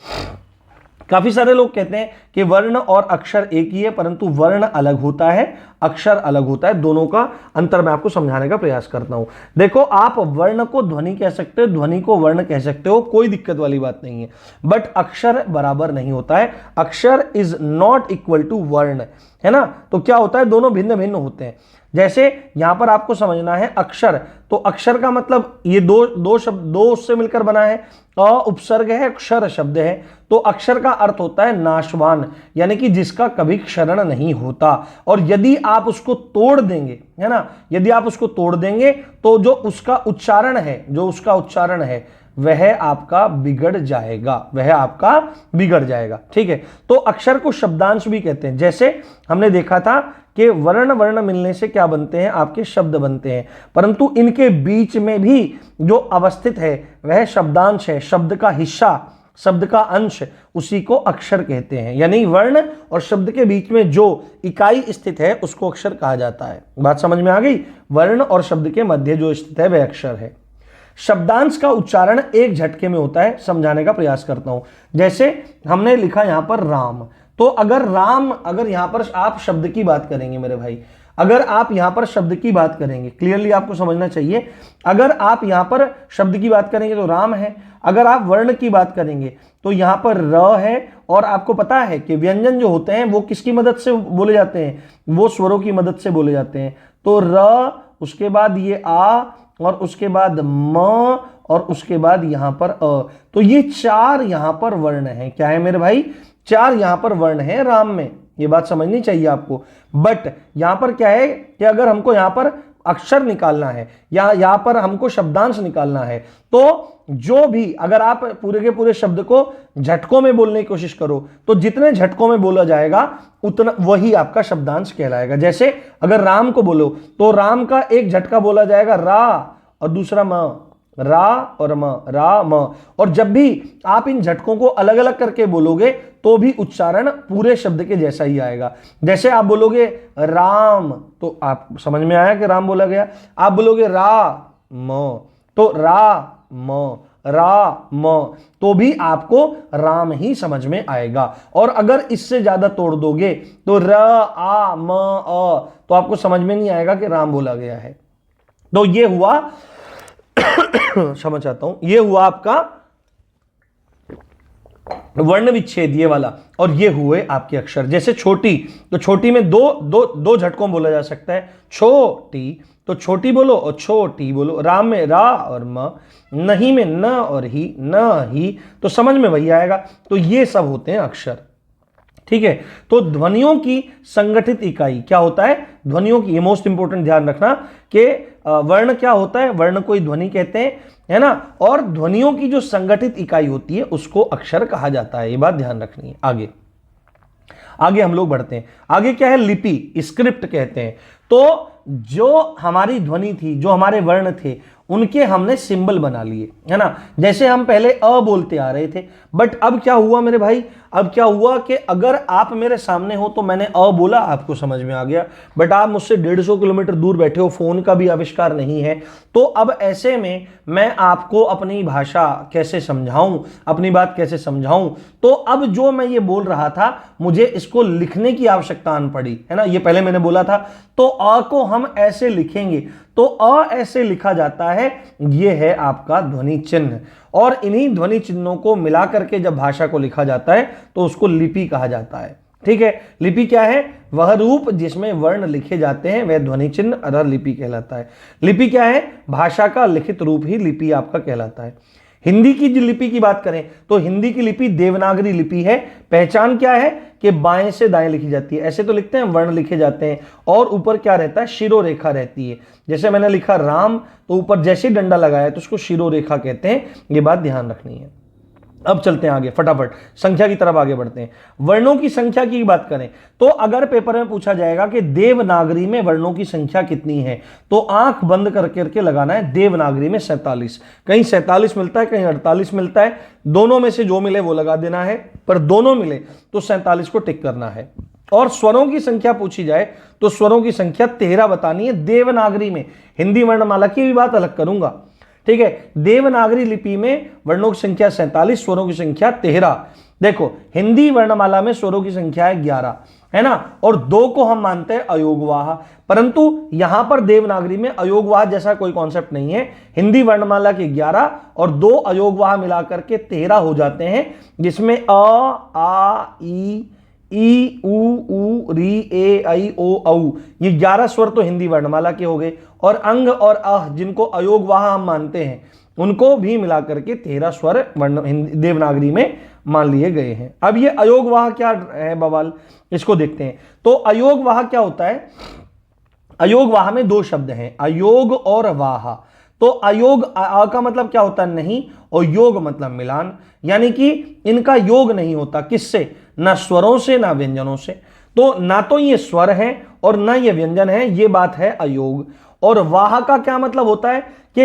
काफी सारे लोग कहते हैं कि वर्ण और अक्षर एक ही है, परंतु वर्ण अलग होता है, अक्षर अलग होता है। दोनों का अंतर मैं आपको समझाने का प्रयास करता हूं। देखो, आप वर्ण को ध्वनि कह सकते हो, ध्वनि को वर्ण कह सकते हो, कोई दिक्कत वाली बात नहीं है। बट अक्षर बराबर नहीं होता है। अक्षर इज नॉट इक्वल टू वर्ण, है ना। तो क्या होता है? दोनों भिन्न भिन्न होते हैं। जैसे यहां पर आपको समझना है अक्षर, तो अक्षर का मतलब ये दो शब्द, दो उससे मिलकर बना है। अ उपसर्ग है, क्षर शब्द है। तो अक्षर का अर्थ होता है नाशवान, यानी कि जिसका कभी क्षरण नहीं होता। और यदि आप उसको तोड़ देंगे, है ना, यदि आप उसको तोड़ देंगे तो जो उसका उच्चारण है वह आपका बिगड़ जाएगा, वह आपका बिगड़ जाएगा। ठीक है। तो अक्षर को शब्दांश भी कहते हैं। जैसे हमने देखा था कि वर्ण मिलने से क्या बनते हैं? आपके शब्द बनते हैं, परंतु इनके बीच में भी जो अवस्थित है वह शब्दांश है। शब्द का हिस्सा, शब्द का अंश, उसी को अक्षर कहते हैं। यानी वर्ण और शब्द के बीच में जो इकाई स्थित है उसको अक्षर कहा जाता है। बात समझ में आ गई? वर्ण और शब्द के मध्य जो स्थित है वह अक्षर है। शब्दांश का उच्चारण एक झटके में होता है। समझाने का प्रयास करता हूं। जैसे हमने लिखा यहां पर राम, तो अगर यहां पर आप शब्द की बात करेंगे मेरे भाई, अगर आप यहां पर शब्द की बात करेंगे, क्लियरली आपको समझना चाहिए, अगर आप यहां पर शब्द की बात करेंगे तो राम है। अगर आप वर्ण की बात करेंगे तो यहां पर र है। और आपको पता है कि व्यंजन जो होते हैं वो किसकी मदद से बोले जाते हैं? वो स्वरों की मदद से बोले जाते हैं। तो र, उसके बाद ये आ, और उसके बाद म, और उसके बाद यहां पर अ। तो ये चार यहां पर वर्ण है। क्या है मेरे भाई? चार यहां पर वर्ण है राम में। ये बात समझनी चाहिए आपको। बट यहां पर क्या है कि अगर हमको यहां पर अक्षर निकालना है या यहां पर हमको शब्दांश निकालना है, तो जो भी, अगर आप पूरे के पूरे शब्द को झटकों में बोलने की कोशिश करो तो जितने झटकों में बोला जाएगा उतना वही आपका शब्दांश कहलाएगा। जैसे अगर राम को बोलो तो राम का एक झटका बोला जाएगा रा, और दूसरा म, रा और म, रा म। और जब भी आप इन झटकों को अलग अलग करके बोलोगे तो भी उच्चारण पूरे शब्द के जैसा ही आएगा। जैसे आप बोलोगे राम, तो आप समझ में आया कि राम बोला गया। आप बोलोगे रा म, तो रा म, रा म, तो भी आपको राम ही समझ में आएगा। और अगर इससे ज्यादा तोड़ दोगे तो र, आ, म, अ, तो आपको समझ में नहीं आएगा कि राम बोला गया है। तो ये हुआ क्षमा चाहता हूं, ये हुआ आपका वर्ण विच्छेद, ये वाला। और ये हुए आपके अक्षर। जैसे छोटी, तो छोटी में दो झटकों बोला जा सकता है। छोटी, तो छोटी बोलो और छोटी बोलो। राम में रा और म, नहीं में न और ही, न ही, तो समझ में वही आएगा। तो ये सब होते हैं अक्षर। ठीक है। तो ध्वनियों की संगठित इकाई क्या होता है? ध्वनियों की, ये मोस्ट इंपोर्टेंट ध्यान रखना कि वर्ण क्या होता है? वर्ण को ही ध्वनि कहते हैं, है ना। और ध्वनियों की जो संगठित इकाई होती है उसको अक्षर कहा जाता है। ये बात ध्यान रखनी है। आगे हम लोग बढ़ते हैं। आगे क्या है? लिपि, स्क्रिप्ट कहते हैं। तो जो हमारी ध्वनि थी, जो हमारे वर्ण थे, उनके हमने सिंबल बना लिए, है ना। जैसे हम पहले अ बोलते आ रहे थे, बट अब क्या हुआ मेरे भाई? अब क्या हुआ कि अगर आप मेरे सामने हो तो मैंने अ बोला, आपको समझ में आ गया। बट आप मुझसे 150 किलोमीटर दूर बैठे हो, फोन का भी आविष्कार नहीं है। तो अब ऐसे में मैं आपको अपनी भाषा कैसे समझाऊं, अपनी बात कैसे समझाऊं? तो अब जो मैं ये बोल रहा था, मुझे इसको लिखने की आवश्यकता आन पड़ी, है ना। ये पहले मैंने बोला था। तो अ को हम ऐसे लिखेंगे, तो अ ऐसे लिखा जाता है। ये है आपका ध्वनि चिन्ह। और इन्हीं ध्वनि चिन्हों को मिला करके जब भाषा को लिखा जाता है तो उसको लिपि कहा जाता है। ठीक है। लिपि क्या है? वह रूप जिसमें वर्ण लिखे जाते हैं वह ध्वनि चिन्ह अथवा लिपि कहलाता है। लिपि क्या है? भाषा का लिखित रूप ही लिपि आपका कहलाता है। हिंदी की लिपि की बात करें तो हिंदी की लिपि देवनागरी लिपि है। पहचान क्या है कि बाएं से दाएं लिखी जाती है। ऐसे तो लिखते हैं, वर्ण लिखे जाते हैं और ऊपर क्या रहता है, शिरोरेखा रहती है। जैसे मैंने लिखा राम, तो ऊपर जैसे डंडा लगाया तो उसको शिरोरेखा कहते हैं। ये बात ध्यान रखनी है। अब चलते हैं आगे, फटाफट संख्या की तरफ आगे बढ़ते हैं। वर्णों की संख्या की बात करें तो अगर पेपर में पूछा जाएगा कि देवनागरी में वर्णों की संख्या कितनी है, तो आंख बंद करके लगाना है देवनागरी में 47। कहीं 47 मिलता है, कहीं 48 मिलता है, दोनों में से जो मिले वो लगा देना है, पर दोनों मिले तो 47 को टिक करना है। और स्वरों की संख्या पूछी जाए तो स्वरों की संख्या 13 बतानी है देवनागरी में। हिंदी वर्णमाला की भी बात अलग करूंगा, ठीक है। देवनागरी लिपि में वर्णों की संख्या 47, स्वरों की संख्या 13। देखो हिंदी वर्णमाला में स्वरों की संख्या है 11, है ना, और 2 को हम मानते हैं अयोगवाह, परंतु यहां पर देवनागरी में अयोगवाह जैसा कोई कॉन्सेप्ट नहीं है। हिंदी वर्णमाला के 11 और 2 अयोगवाह मिलाकर के 13 हो जाते हैं, जिसमें अ, आ, ई उ री ए ऐ ओ औ, ये 11 स्वर तो हिंदी वर्णमाला के हो गए। और अंग और अह जिनको अयोगवाह हम मानते हैं, उनको भी मिलाकर के 13 स्वर देवनागरी में मान लिए गए हैं। अब ये अयोगवाह क्या है बवाल, इसको देखते हैं। तो अयोगवाह क्या होता है? अयोगवाह में 2 शब्द हैं, अयोग और वाह। तो अयोग आ का मतलब क्या होता है, नहीं, और योग मतलब मिलान, यानी कि इनका योग नहीं होता। किससे? ना स्वरों से ना व्यंजनों से। तो ना तो ये स्वर है और ना ये व्यंजन है, ये बात है अयोग। और वाह का क्या मतलब होता है कि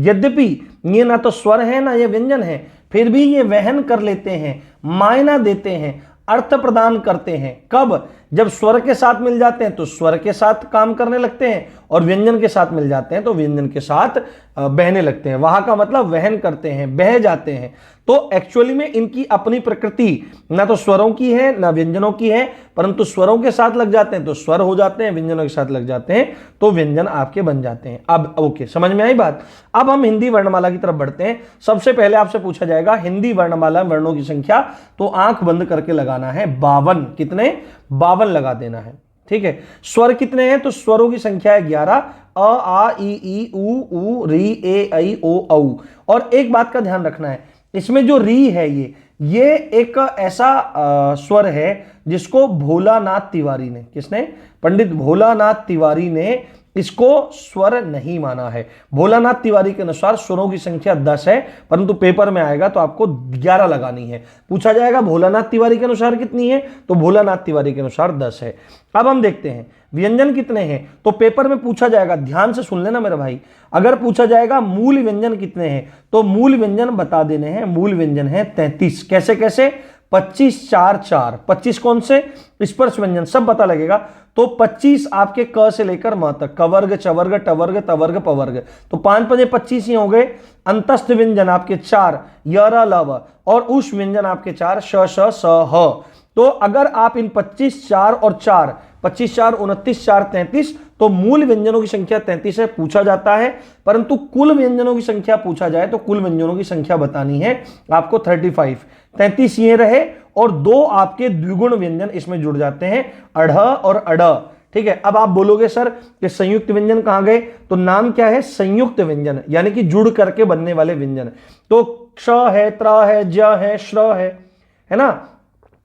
यद्यपि ये ना तो स्वर है ना ये व्यंजन है, फिर भी ये वहन कर लेते हैं, मायना देते हैं, अर्थ प्रदान करते हैं। कब? जब स्वर के साथ मिल जाते हैं तो स्वर के साथ काम करने लगते हैं, और व्यंजन के साथ मिल जाते हैं तो व्यंजन के साथ बहने लगते हैं। वहां का मतलब वहन करते हैं, बह जाते हैं। तो एक्चुअली में इनकी अपनी प्रकृति ना तो स्वरों की है ना व्यंजनों की है, परंतु स्वरों के साथ लग जाते हैं तो स्वर हो जाते हैं, व्यंजनों के साथ लग जाते हैं तो व्यंजन आपके बन जाते हैं। अब ओके, समझ में आई बात। अब हम हिंदी वर्णमाला की तरफ बढ़ते हैं। सबसे पहले आपसे पूछा जाएगा हिंदी वर्णमाला में वर्णों की संख्या, तो आंख बंद करके लगाना है 52। कितने? 52 लगा देना है, ठीक है। स्वर कितने हैं? तो स्वरों की संख्या है 11, अ, आ, ई उ री ए ऐ ओ औ। और एक बात का ध्यान रखना है, इसमें जो री है ये एक ऐसा स्वर है जिसको भोलानाथ तिवारी ने, किसने? पंडित भोलानाथ तिवारी ने इसको स्वर नहीं माना है। भोलानाथ तिवारी के अनुसार स्वरों की संख्या 10 है, परंतु पेपर में आएगा तो आपको 11 लगानी है। पूछा जाएगा भोलानाथ तिवारी के अनुसार कितनी है, तो भोलानाथ तिवारी के अनुसार 10 है। अब हम देखते हैं व्यंजन कितने हैं। तो पेपर में पूछा जाएगा, ध्यान से सुन लेना मेरे भाई, अगर पूछा जाएगा मूल व्यंजन कितने हैं, तो मूल व्यंजन बता देने हैं। मूल व्यंजन है 33। कैसे कैसे? 25 4 4। 25 कौन से? स्पर्श व्यंजन, सब पता लगेगा। तो 25 आपके क से लेकर म तक, कवर्ग चवर्ग टवर्ग तवर्ग पवर्ग, तो 5 5 25 ही हो गए। अंतस्थ व्यंजन आपके 4, य र ल व, और उस व्यंजन आपके 4, श श स ह। तो अगर आप इन 25 4 और 4, 25 4 29 4 33, तो मूल व्यंजनों की संख्या 33 है, पूछा जाता है। परंतु कुल व्यंजनों की संख्या पूछा जाए तो कुल व्यंजनों की संख्या बतानी है आपको 35। 33 ये रहे और 2 आपके द्विगुण व्यंजन इसमें जुड़ जाते हैं, अढ़ और अड़, ठीक है। अब आप बोलोगे सर कि संयुक्त व्यंजन कहां गए, तो नाम क्या है? संयुक्त व्यंजन, यानी कि जुड़ करके बनने वाले व्यंजन। तो क्ष है, त्र है, ज है, श्र है ना।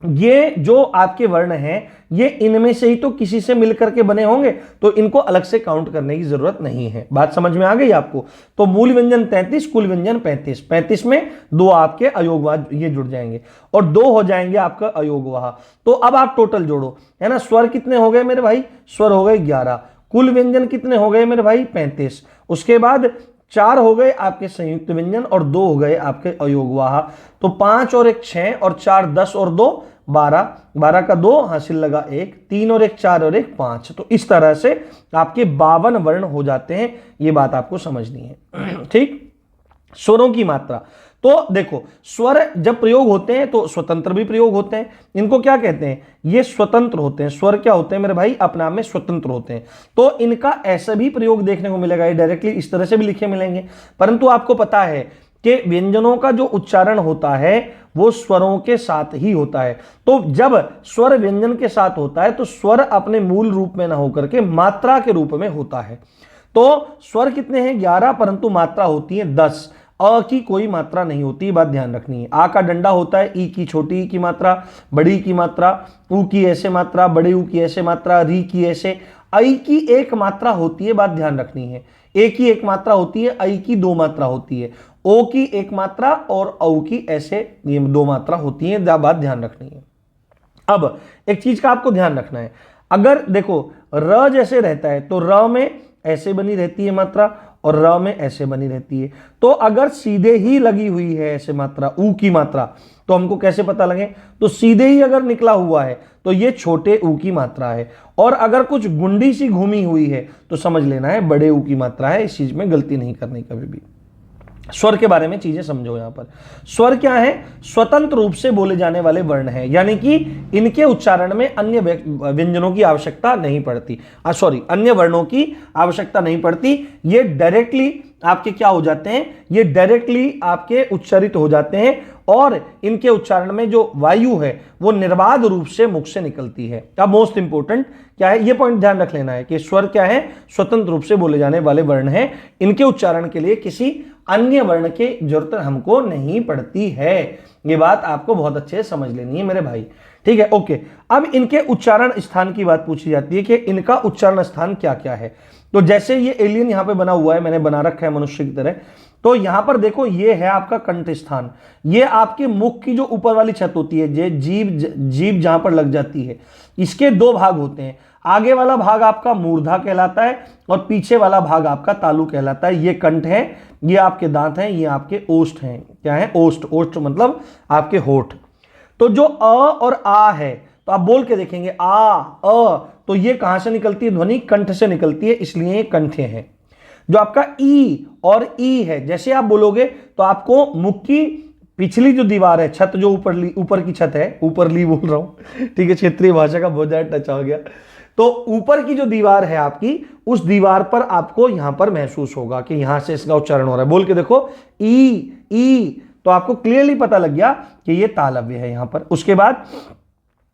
ये जो आपके वर्ण हैं, ये इनमें से ही तो किसी से मिलकर के बने होंगे, तो इनको अलग से काउंट करने की जरूरत नहीं है। बात समझ में आ गई आपको? तो मूल व्यंजन 33, कुल व्यंजन 35। 35 में 2 आपके अयोगवाह ये जुड़ जाएंगे और 2 हो जाएंगे आपका अयोगवाह। तो अब आप टोटल जोड़ो, है ना। स्वर कितने हो गए मेरे भाई? स्वर हो गए 11। कुल व्यंजन कितने हो गए मेरे भाई? 35। उसके बाद 4 हो गए आपके संयुक्त व्यंजन और 2 हो गए आपके अयोगवाह। तो 5 और 1 6 और 4 10 और 2 12, 12 का 2 हासिल लगा 1, 3 और 1 4 और 1 5। तो इस तरह से आपके 52 वर्ण हो जाते हैं। ये बात आपको समझनी है, ठीक। स्वरों की मात्रा, तो देखो स्वर जब प्रयोग होते हैं तो स्वतंत्र भी प्रयोग होते हैं। इनको क्या कहते हैं? ये स्वतंत्र होते हैं। स्वर क्या होते हैं मेरे भाई? अपने आप में स्वतंत्र होते हैं। तो इनका ऐसा भी प्रयोग देखने को मिलेगा, ये डायरेक्टली इस तरह से भी लिखे मिलेंगे। परंतु आपको पता है कि व्यंजनों का जो उच्चारण होता है वो स्वरों के साथ ही होता है। तो जब स्वर व्यंजन के साथ होता है तो स्वर अपने मूल रूप में ना होकर के मात्रा के रूप में होता है। तो स्वर कितने हैं? 11, परंतु मात्रा होती है 10। अ की कोई मात्रा नहीं होती, बात ध्यान रखनी है। आ का डंडा होता है, ई की छोटी ई की मात्रा, बड़ी की मात्रा, ऊ की ऐसे मात्रा, बड़े ऊ की ऐसे मात्रा, री की ऐसे, आई की एक मात्रा होती है, बात ध्यान रखनी है। ए की एक मात्रा होती है, आई की दो मात्रा होती है, ओ की एक मात्रा और औ की ऐसे ये दो मात्रा होती है, बात ध्यान रखनी है। अब एक चीज का आपको ध्यान रखना है, अगर देखो र जैसे रहता है तो र में ऐसे बनी रहती है मात्रा और र में ऐसे बनी रहती है, तो अगर सीधे ही लगी हुई है ऐसे मात्रा ऊ की मात्रा तो हमको कैसे पता लगे, तो सीधे ही अगर निकला हुआ है तो ये छोटे ऊ की मात्रा है, और अगर कुछ गुंडी सी घूमी हुई है तो समझ लेना है बड़े ऊ की मात्रा है। इस चीज में गलती नहीं करनी कभी भी। स्वर के बारे में चीजें समझो। यहां पर स्वर क्या है, स्वतंत्र रूप से बोले जाने वाले वर्ण हैं, यानी कि इनके उच्चारण में अन्य व्यंजनों की आवश्यकता नहीं पड़ती, अन्य वर्णों की आवश्यकता नहीं पड़ती। ये डायरेक्टली आपके क्या हो जाते हैं, ये डायरेक्टली आपके उच्चारित हो जाते हैं, और इनके उच्चारण में जो वायु है वो निर्बाध रूप से मुख से निकलती है। अब मोस्ट इंपोर्टेंट क्या है, ये पॉइंट ध्यान रख लेना है कि स्वर क्या है, स्वतंत्र रूप से बोले जाने वाले वर्ण हैं, इनके उच्चारण के लिए किसी अन्य वर्ण की जरूरत हमको नहीं पड़ती है। ये बात आपको बहुत अच्छे से समझ लेनी है मेरे भाई, ठीक है, ओके। अब इनके उच्चारण स्थान की बात पूछी जाती है कि इनका उच्चारण स्थान क्या क्या है। तो जैसे ये एलियन यहां पे बना हुआ है, मैंने बना रखा है मनुष्य की तरह, तो यहां पर देखो ये है आपका कंठ स्थान, ये आपके मुख की जो ऊपर वाली छत होती है, ये जीभ जहां पर लग जाती है, इसके दो भाग होते हैं। आगे वाला भाग आपका मूर्धा कहलाता है और पीछे वाला भाग आपका तालु कहलाता है। ये कंठ है, ये आपके दांत हैं, ये आपके ओष्ठ हैं। क्या है, ओष्ठ, ओष्ठ मतलब आपके होठ। तो जो अ और आ है तो आप बोल के देखेंगे आ अ, तो ये कहां से निकलती है, ध्वनि कंठ से निकलती है, इसलिए ये कंठे हैं। जो आपका ई और ई है, जैसे आप बोलोगे तो आपको मुख की पिछली जो दीवार है, छत जो ऊपर की छत है, ऊपर ली बोल रहा हूं, ठीक है, क्षेत्रीय भाषा का बहुत ज्यादा टच हो गया, तो ऊपर की जो दीवार है आपकी, उस दीवार पर आपको यहां पर महसूस होगा कि यहां से इसका उच्चारण हो रहा है। बोल के देखो ई, तो आपको क्लियरली पता लग गया कि ये तालव्य है यहां पर। उसके बाद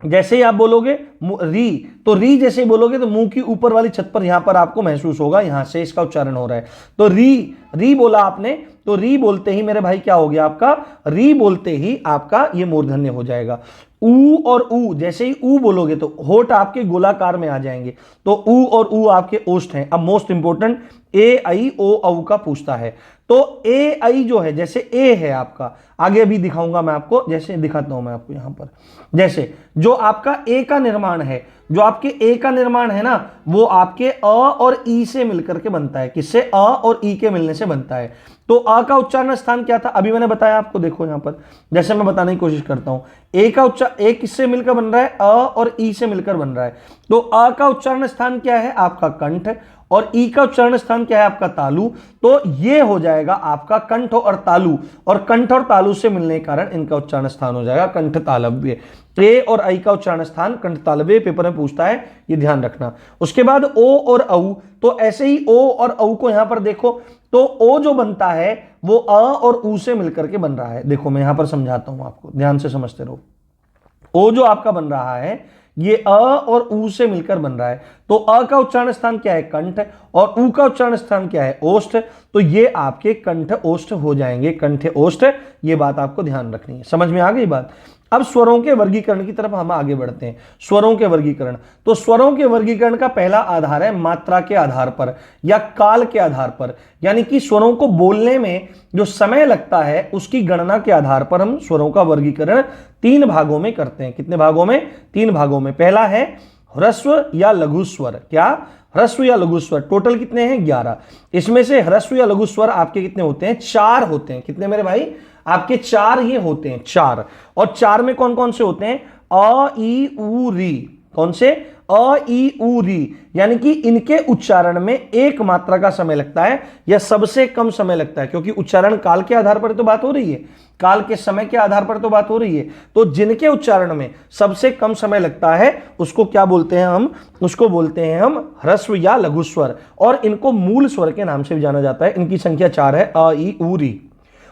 जैसे ही आप बोलोगे री, तो री जैसे ही बोलोगे तो मुंह की ऊपर वाली छत पर यहां पर आपको महसूस होगा यहां से इसका उच्चारण हो रहा है। तो री बोला आपने, तो री बोलते ही मेरे भाई क्या हो गया आपका, री बोलते ही आपका ये मूर्धन्य हो जाएगा। ऊ और ऊ, जैसे ही ऊ बोलोगे तो होठ आपके गोलाकार में आ जाएंगे, तो ऊ और ऊ आपके ओष्ठ हैं। अब मोस्ट इंपोर्टेंट ए आई ओ औ का पूछता है, तो ए आई जो है, जैसे ए है आपका, आगे अभी दिखाऊंगा मैं आपको, जैसे दिखाता हूं मैं आपको यहां पर, जैसे जो आपका ए का निर्माण है, जो आपके ए का निर्माण है ना, वो आपके अ और ई से मिलकर के बनता है। किससे, अ और ई के मिलने से बनता है। तो अ का उच्चारण स्थान क्या था, अभी मैंने बताया आपको, देखो यहां पर जैसे मैं बताने की कोशिश करता हूं, ए का उच्चारण ए किससे मिलकर बन रहा है, अ और ई से मिलकर बन रहा है। तो अ का उच्चारण स्थान क्या है आपका कंठ, और ई का उच्चारण स्थान क्या है आपका तालु। तो ये हो जाएगा आपका कंठ और तालु, और कंठ और तालु से मिलने के कारण इनका उच्चारण स्थान हो जाएगा कंठ तालव्य। ए और आई का उच्चारण स्थान कंठ तालव्य पेपर में पूछता है, ये ध्यान रखना। उसके बाद ओ और औ, तो ऐसे ही ओ और औ को यहां पर देखो, तो ओ जो बनता है वो अ और ऊ से मिलकर के बन रहा है। देखो मैं यहां पर समझाता हूं आपको, ध्यान से समझते रहो। ओ जो आपका बन रहा है ये अ और ऊ से मिलकर बन रहा है, तो अ का उच्चारण स्थान क्या है, कंठ, और ऊ का उच्चारण स्थान क्या है, ओष्ठ। तो ये आपके कंठ ओष्ठ हो जाएंगे, कंठ ओष्ठ। ये बात आपको ध्यान रखनी है, समझ में आ गई बात। अब स्वरों के वर्गीकरण की तरफ हम आगे बढ़ते हैं। स्वरों के वर्गीकरण, तो स्वरों के वर्गीकरण का पहला आधार है मात्रा के आधार पर या काल के आधार पर, यानी कि स्वरों को बोलने में जो समय लगता है उसकी गणना के आधार पर हम स्वरों का वर्गीकरण 3 भागों में करते हैं। कितने भागों में, 3 भागों में। पहला है ह्रस्व या लघु स्वर। क्या, ह्रस्व या लघु स्वर। टोटल कितने हैं, 11। इसमें से ह्रस्व या लघु स्वर आपके कितने होते हैं, 4 होते हैं। कितने मेरे भाई, आपके 4 ही होते हैं, 4। और 4 में कौन कौन से होते हैं, अ ई उ री। कौन से, अ ई उ री, यानी कि इनके उच्चारण में एक मात्रा का समय लगता है या सबसे कम समय लगता है, क्योंकि उच्चारण काल के आधार पर तो बात हो रही है, काल के समय के आधार पर तो बात हो रही है। तो जिनके उच्चारण में सबसे कम समय लगता है उसको क्या बोलते हैं हम, उसको बोलते हैं हम ह्रस्व या लघु स्वर, और इनको मूल स्वर के नाम से भी जाना जाता है। इनकी संख्या 4 है, अ ई उ री।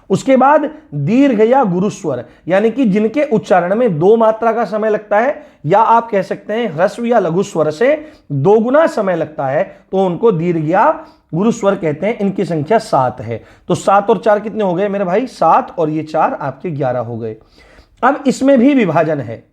उसके बाद दीर्घ या गुरु स्वर, यानी कि जिनके उच्चारण में 2 मात्रा का समय लगता है, या आप कह सकते हैं ह्रस्व या लघु स्वर से 2 गुना समय लगता है, तो उनको दीर्घ या गुरु स्वर कहते हैं। इनकी संख्या 7 है। तो 7 और 4 कितने हो गए मेरे भाई? 7 और ये 4 आपके 11 हो गए। अब इसमें भी विभाजन है।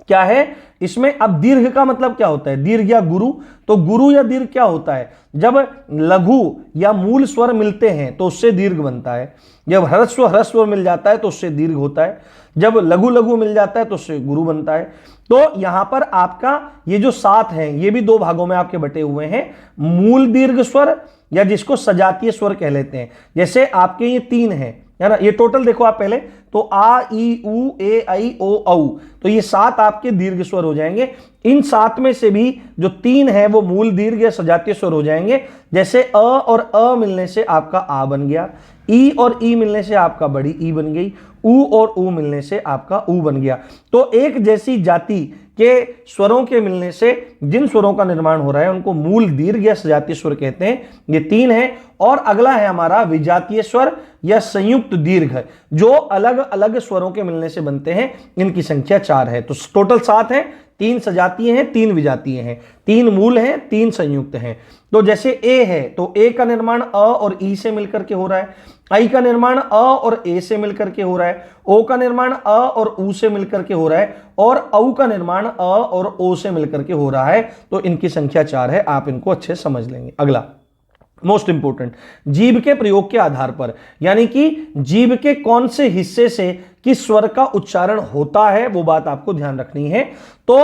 क्या है इसमें? अब दीर्घ का मतलब क्या होता है? दीर्घ या गुरु। तो गुरु या दीर्घ क्या होता है? जब लघु या मूल स्वर मिलते हैं तो उससे दीर्घ बनता है। जब ह्रस्व मिल जाता है तो उससे दीर्घ होता है। जब लघु लघु मिल जाता है तो उससे गुरु बनता है। तो यहां पर आपका ये जो 7 हैं ये भी 2 भागों में आपके बटे हुए हैं। मूल दीर्घ स्वर या जिसको सजातीय स्वर कह लेते हैं। जैसे आपके ये 3 हैं, है ना? ये टोटल देखो आप पहले तो आ ई उ ए ऐ ओ औ, तो ये 7 आपके दीर्घ स्वर हो जाएंगे। इन 7 में से भी जो 3 है वो मूल दीर्घ या सजातीय स्वर हो जाएंगे। जैसे अ और अ मिलने से आपका आ बन गया, ई और ई मिलने से आपका बड़ी ई बन गई, उ और उ मिलने से आपका उ बन गया। तो एक जैसी जाति के स्वरों के मिलने से जिन स्वरों का निर्माण हो रहा है उनको मूल दीर्घ या सजातीय स्वर कहते हैं। ये 3 है। और अगला है हमारा विजातीय स्वर या संयुक्त दीर्घ, जो अलग अलग स्वरों के मिलने से बनते हैं। इनकी संख्या 4 है। तो टोटल 7 है। 3 सजातीय हैं, 3 विजातीय हैं, 3 मूल हैं, 3 संयुक्त हैं। तो जैसे ए है तो ए का निर्माण अ और ई से मिलकर के हो रहा है, आई का निर्माण अ और ए से मिलकर के हो रहा है, ओ का निर्माण अ और उ से मिलकर के हो रहा है, और औ का निर्माण अ और ओ से मिलकर के हो रहा है। तो इनकी संख्या 4 है। आप इनको अच्छे समझ लेंगे। अगला मोस्ट इंपोर्टेंट, जीभ के प्रयोग के आधार पर, यानी कि जीभ के कौन से हिस्से से किस स्वर का उच्चारण होता है, वो बात आपको ध्यान रखनी है। तो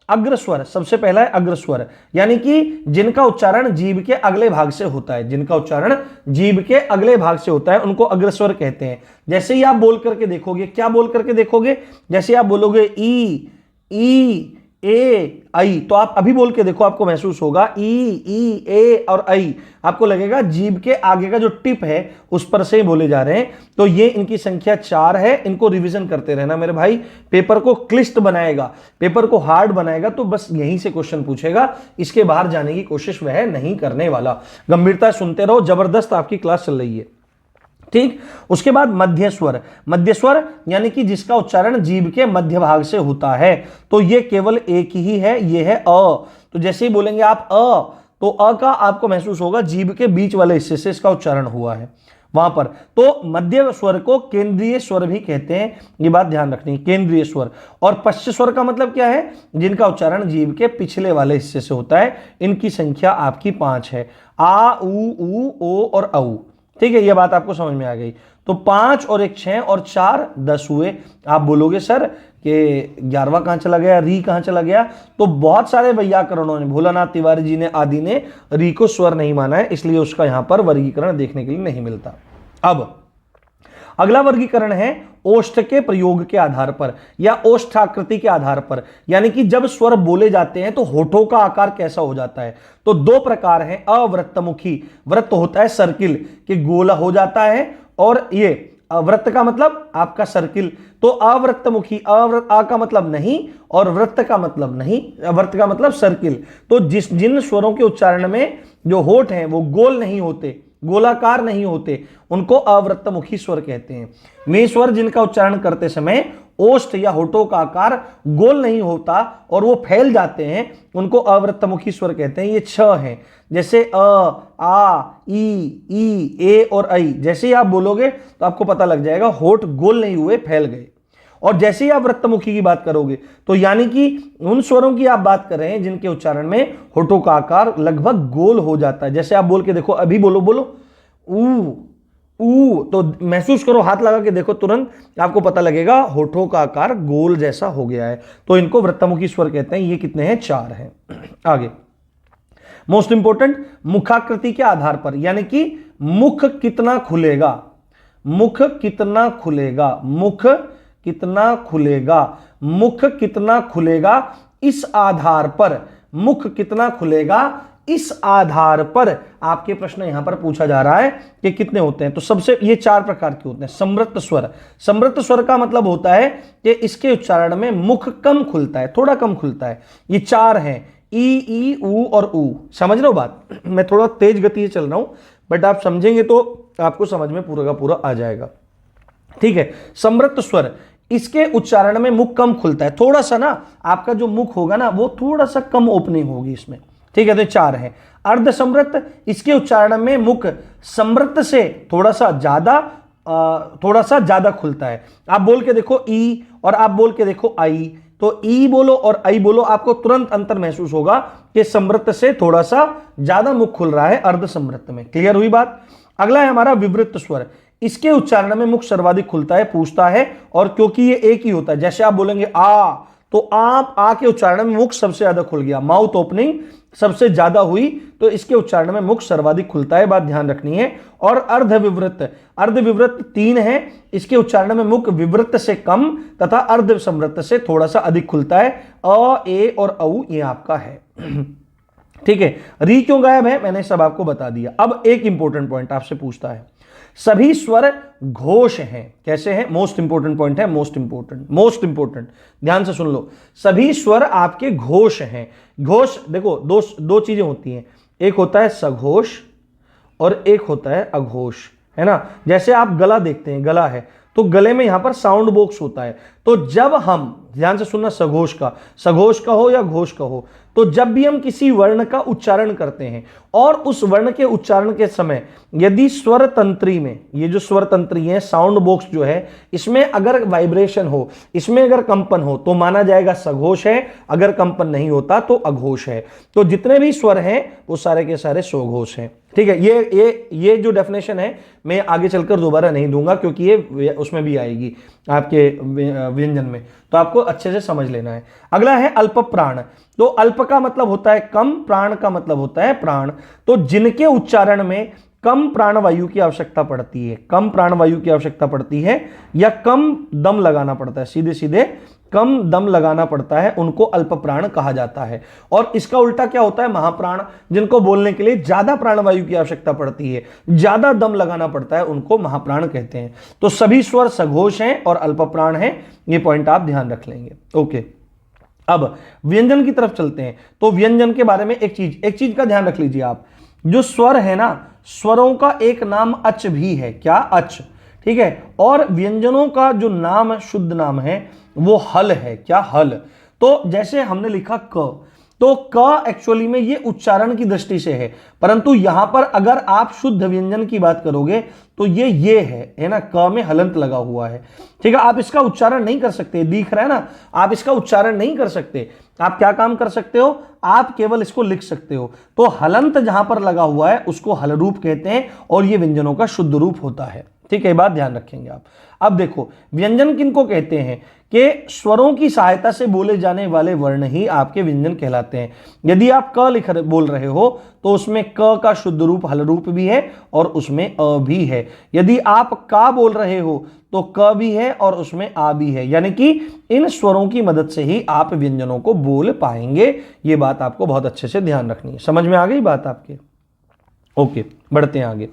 अग्रस्वर सबसे पहला है अग्रस्वर, यानी कि जिनका उच्चारण जीभ के अगले भाग से होता है। जिनका उच्चारण जीभ के अगले भाग से होता है उनको अग्रस्वर कहते हैं। जैसे ही आप बोल करके देखोगे, क्या बोल करके देखोगे? जैसे आप बोलोगे ई ए आई, तो आप अभी बोल के देखो, आपको महसूस होगा ई ए और आई। आपको लगेगा जीभ के आगे का जो टिप है उस पर से ही बोले जा रहे हैं। तो ये इनकी संख्या 4 है। इनको रिवीजन करते रहना मेरे भाई। पेपर को क्लिष्ट बनाएगा, पेपर को हार्ड बनाएगा, तो बस यहीं से क्वेश्चन पूछेगा। इसके बाहर जाने की कोशिश वह नहीं करने वाला। गंभीरता सुनते रहो, जबरदस्त आपकी क्लास चल रही है। ठीक। उसके बाद मध्य स्वर, मध्य स्वर यानी कि जिसका उच्चारण जीभ के मध्य भाग से होता है। तो ये केवल एक ही है, ये है अ। तो जैसे ही बोलेंगे आप अ, तो अ का आपको महसूस होगा जीभ के बीच वाले हिस्से से इसका उच्चारण हुआ है वहां पर। तो मध्य स्वर को केंद्रीय स्वर भी कहते हैं, ये बात ध्यान रखनी है, केंद्रीय स्वर। और पश्च स्वर का मतलब क्या है? जिनका उच्चारण जीभ के पिछले वाले हिस्से से होता है। इनकी संख्या आपकी 5 है, आ उ ओ और औ। ठीक है, यह बात आपको समझ में आ गई। तो 5 और 1 6 और 4 10 हुए। आप बोलोगे सर कि 11वां कहां चला गया, री कहां चला गया? तो बहुत सारे वैयाकरणों ने, भोलानाथ तिवारी जी ने आदि ने री को स्वर नहीं माना है, इसलिए उसका यहां पर वर्गीकरण देखने के लिए नहीं मिलता। अब अगला वर्गीकरण है ओष्ठ के प्रयोग के आधार पर या ओष्ठाकृति के आधार पर, यानी कि जब स्वर बोले जाते हैं तो होठों का आकार कैसा हो जाता है। तो 2 प्रकार हैं। अवृत्तमुखी, वृत्त होता है सर्किल कि गोला हो जाता है, और ये वृत्त का मतलब आपका सर्किल। तो अवृत्तमुखी, आ का मतलब नहीं और वृत्त का मतलब नहीं, वृत्त का मतलब सर्किल। तो जिन स्वरों के उच्चारण में जो होठ हैं वो गोल नहीं होते, गोलाकार नहीं होते, उनको अवृत्तमुखी स्वर कहते हैं। वे स्वर जिनका उच्चारण करते समय ओष्ठ या होठों का आकार गोल नहीं होता और वो फैल जाते हैं, उनको अवृत्तमुखी स्वर कहते हैं। ये 6 हैं। जैसे अ, आ, ई ए और ऐ। जैसे ही आप बोलोगे तो आपको पता लग जाएगा होठ गोल नहीं हुए, फैल गए। और जैसे ही आप वृत्तमुखी की बात करोगे तो यानी कि उन स्वरों की आप बात कर रहे हैं जिनके उच्चारण में होठों का आकार लगभग गोल हो जाता है। जैसे आप बोल के देखो, अभी बोलो ऊ, तो महसूस करो, हाथ लगा के देखो, तुरंत आपको पता लगेगा होठों का आकार गोल जैसा हो गया है। तो इनको वृत्तमुखी स्वर कहते हैं। ये कितने हैं? 4 हैं। आगे मोस्ट इंपोर्टेंट, मुखाकृति के आधार पर, यानी कि मुख कितना खुलेगा, मुख कितना खुलेगा, मुख कितना खुलेगा, मुख कितना खुलेगा, इस आधार पर, मुख कितना खुलेगा इस आधार पर आपके प्रश्न यहां पर पूछा जा रहा है कि कितने होते हैं। तो सबसे ये 4 प्रकार के होते हैं। समृत स्वर, समृत स्वर का मतलब होता है कि इसके उच्चारण में मुख कम खुलता है, थोड़ा कम खुलता है। ये 4 हैं, ई उ और ऊ। समझ रहे हो बात? मैं थोड़ा तेज गति से चल रहा हूं, बट आप समझेंगे तो आपको समझ में पूरा का पूरा आ जाएगा। ठीक है। समृत स्वर, इसके उच्चारण में मुख कम खुलता है, थोड़ा सा ना आपका जो मुख होगा ना वो थोड़ा सा कम ओपनिंग होगी इसमें, ठीक है। तो 4 है। अर्ध समृत, इसके उच्चारण में मुख समृत से थोड़ा सा ज्यादा खुलता है। आप बोल के देखो ई और आप बोल के देखो आई, तो ई बोलो और आई बोलो, आपको तुरंत अंतर महसूस होगा कि समृत से थोड़ा सा ज्यादा मुख खुल रहा है अर्ध समृत में। क्लियर हुई बात। अगला है हमारा विवृत स्वर, इसके उच्चारण में मुख सर्वाधिक खुलता है, पूछता है, और क्योंकि ये एक ही होता है, जैसे आप बोलेंगे आ, तो आप आ के उच्चारण में मुख सबसे ज्यादा खुल गया, माउथ ओपनिंग सबसे ज्यादा हुई, तो इसके उच्चारण में मुख सर्वाधिक खुलता है, बात ध्यान रखनी है। और अर्धविवृत 3 है, इसके उच्चारण में मुख विवृत से कम तथा अर्ध समृत से थोड़ा सा अधिक खुलता है। अ, ए और औ ये आपका है। ठीक है। री क्यों गायब है मैंने सब आपको बता दिया। अब एक इंपॉर्टेंट पॉइंट आपसे पूछता है, सभी स्वर घोष हैं, कैसे हैं? मोस्ट इंपोर्टेंट पॉइंट है, मोस्ट इंपोर्टेंट, ध्यान से सुन लो। सभी स्वर आपके घोष हैं। घोष देखो दो चीजें होती हैं, एक होता है सघोष और एक होता है अघोष, है ना। जैसे आप गला देखते हैं, गला है तो गले में यहां पर साउंड बॉक्स होता है, तो जब हम, ध्यान से सुनना, सघोष का हो या घोष का हो, तो जब भी हम किसी वर्ण का उच्चारण करते हैं और उस वर्ण के उच्चारण के समय यदि स्वर तंत्री में, ये जो स्वर तंत्री है, साउंड बॉक्स जो है, इसमें अगर वाइब्रेशन हो, इसमें अगर कंपन हो, तो माना जाएगा सघोष है, अगर कंपन नहीं होता तो अघोष है। तो जितने भी स्वर हैं वो सारे के सारे स्वघोष हैं। ठीक है। ये जो डेफिनेशन है मैं आगे चलकर दोबारा नहीं दूंगा, क्योंकि ये उसमें भी आएगी आपके व्यंजन में, तो आपको अच्छे से समझ लेना है। अगला है अल्प प्राण। तो अल्प का मतलब होता है कम, प्राण का मतलब होता है प्राण। तो जिनके उच्चारण में कम प्राणवायु की आवश्यकता पड़ती है, कम प्राणवायु की आवश्यकता पड़ती है या कम दम लगाना पड़ता है, सीधे सीधे कम दम लगाना पड़ता है, उनको अल्प प्राण कहा जाता है। और इसका उल्टा क्या होता है? महाप्राण। जिनको बोलने के लिए ज्यादा प्राणवायु की आवश्यकता पड़ती है, ज्यादा दम लगाना पड़ता है, उनको महाप्राण कहते हैं। तो सभी स्वर सघोष हैं और अल्प प्राण हैं, ये पॉइंट आप ध्यान रख लेंगे। ओके, अब व्यंजन की तरफ चलते हैं। तो व्यंजन के बारे में एक चीज का ध्यान रख लीजिए आप, जो स्वर है ना, स्वरों का एक नाम अच भी है। क्या? अच। ठीक है। और व्यंजनों का जो नाम, शुद्ध नाम है, वो हल है। क्या? हल। तो जैसे हमने लिखा क, तो क एक्चुअली में ये उच्चारण की दृष्टि से है, परंतु यहां पर अगर आप शुद्ध व्यंजन की बात करोगे तो ये है ना, क में हलंत लगा हुआ है। ठीक है। आप इसका उच्चारण नहीं कर सकते, दिख रहा है ना, आप इसका उच्चारण नहीं कर सकते। आप क्या काम कर सकते हो? आप केवल इसको लिख सकते हो। तो हलंत जहां पर लगा हुआ है उसको हल रूप कहते हैं, और ये व्यंजनों का शुद्ध रूप होता है। ठीक है, बात ध्यान रखेंगे आप। अब देखो, व्यंजन किनको कहते हैं कि स्वरों की सहायता से बोले जाने वाले वर्ण ही आपके व्यंजन कहलाते हैं। यदि आप क बोल रहे हो तो उसमें क का शुद्ध रूप हल रूप भी है और उसमें अ भी है। यदि आप का बोल रहे हो तो क भी है और उसमें आ भी है, यानी कि इन स्वरों की मदद से ही आप व्यंजनों को बोल पाएंगे। ये बात आपको बहुत अच्छे से ध्यान रखनी है। समझ में आ गई बात आपके? ओके, बढ़ते हैं आगे।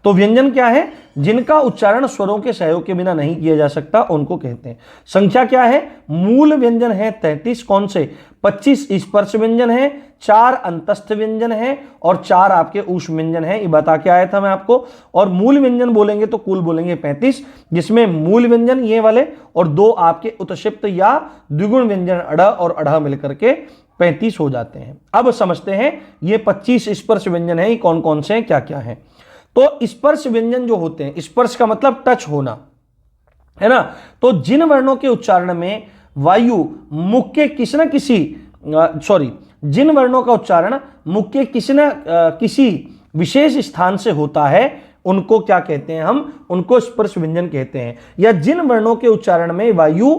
तो व्यंजन क्या है? जिनका उच्चारण स्वरों के सहयोग के बिना नहीं किया जा सकता, उनको कहते हैं। संख्या क्या है? मूल व्यंजन है 33। कौन से? 25 स्पर्श व्यंजन है, 4 अंतस्थ व्यंजन है और 4 आपके ऊष्म व्यंजन है। ये बता के आया था मैं आपको। और मूल व्यंजन बोलेंगे तो कुल बोलेंगे 35, जिसमें मूल व्यंजन ये वाले और 2 आपके उत्क्षिप्त या द्विगुण व्यंजन अड़ और अढ़ मिलकर के 35 हो जाते हैं। अब समझते हैं ये 25 स्पर्श व्यंजन है, ये कौन कौन से हैं, क्या क्या हैं। तो स्पर्श व्यंजन जो होते हैं, स्पर्श का मतलब टच होना, है ना। तो जिन वर्णों के उच्चारण में वायु मुख के किसी न किसी जिन वर्णों का उच्चारण मुख के किसी न किसी विशेष स्थान से होता है, उनको क्या कहते हैं? हम उनको स्पर्श व्यंजन कहते हैं। या जिन वर्णों के उच्चारण में वायु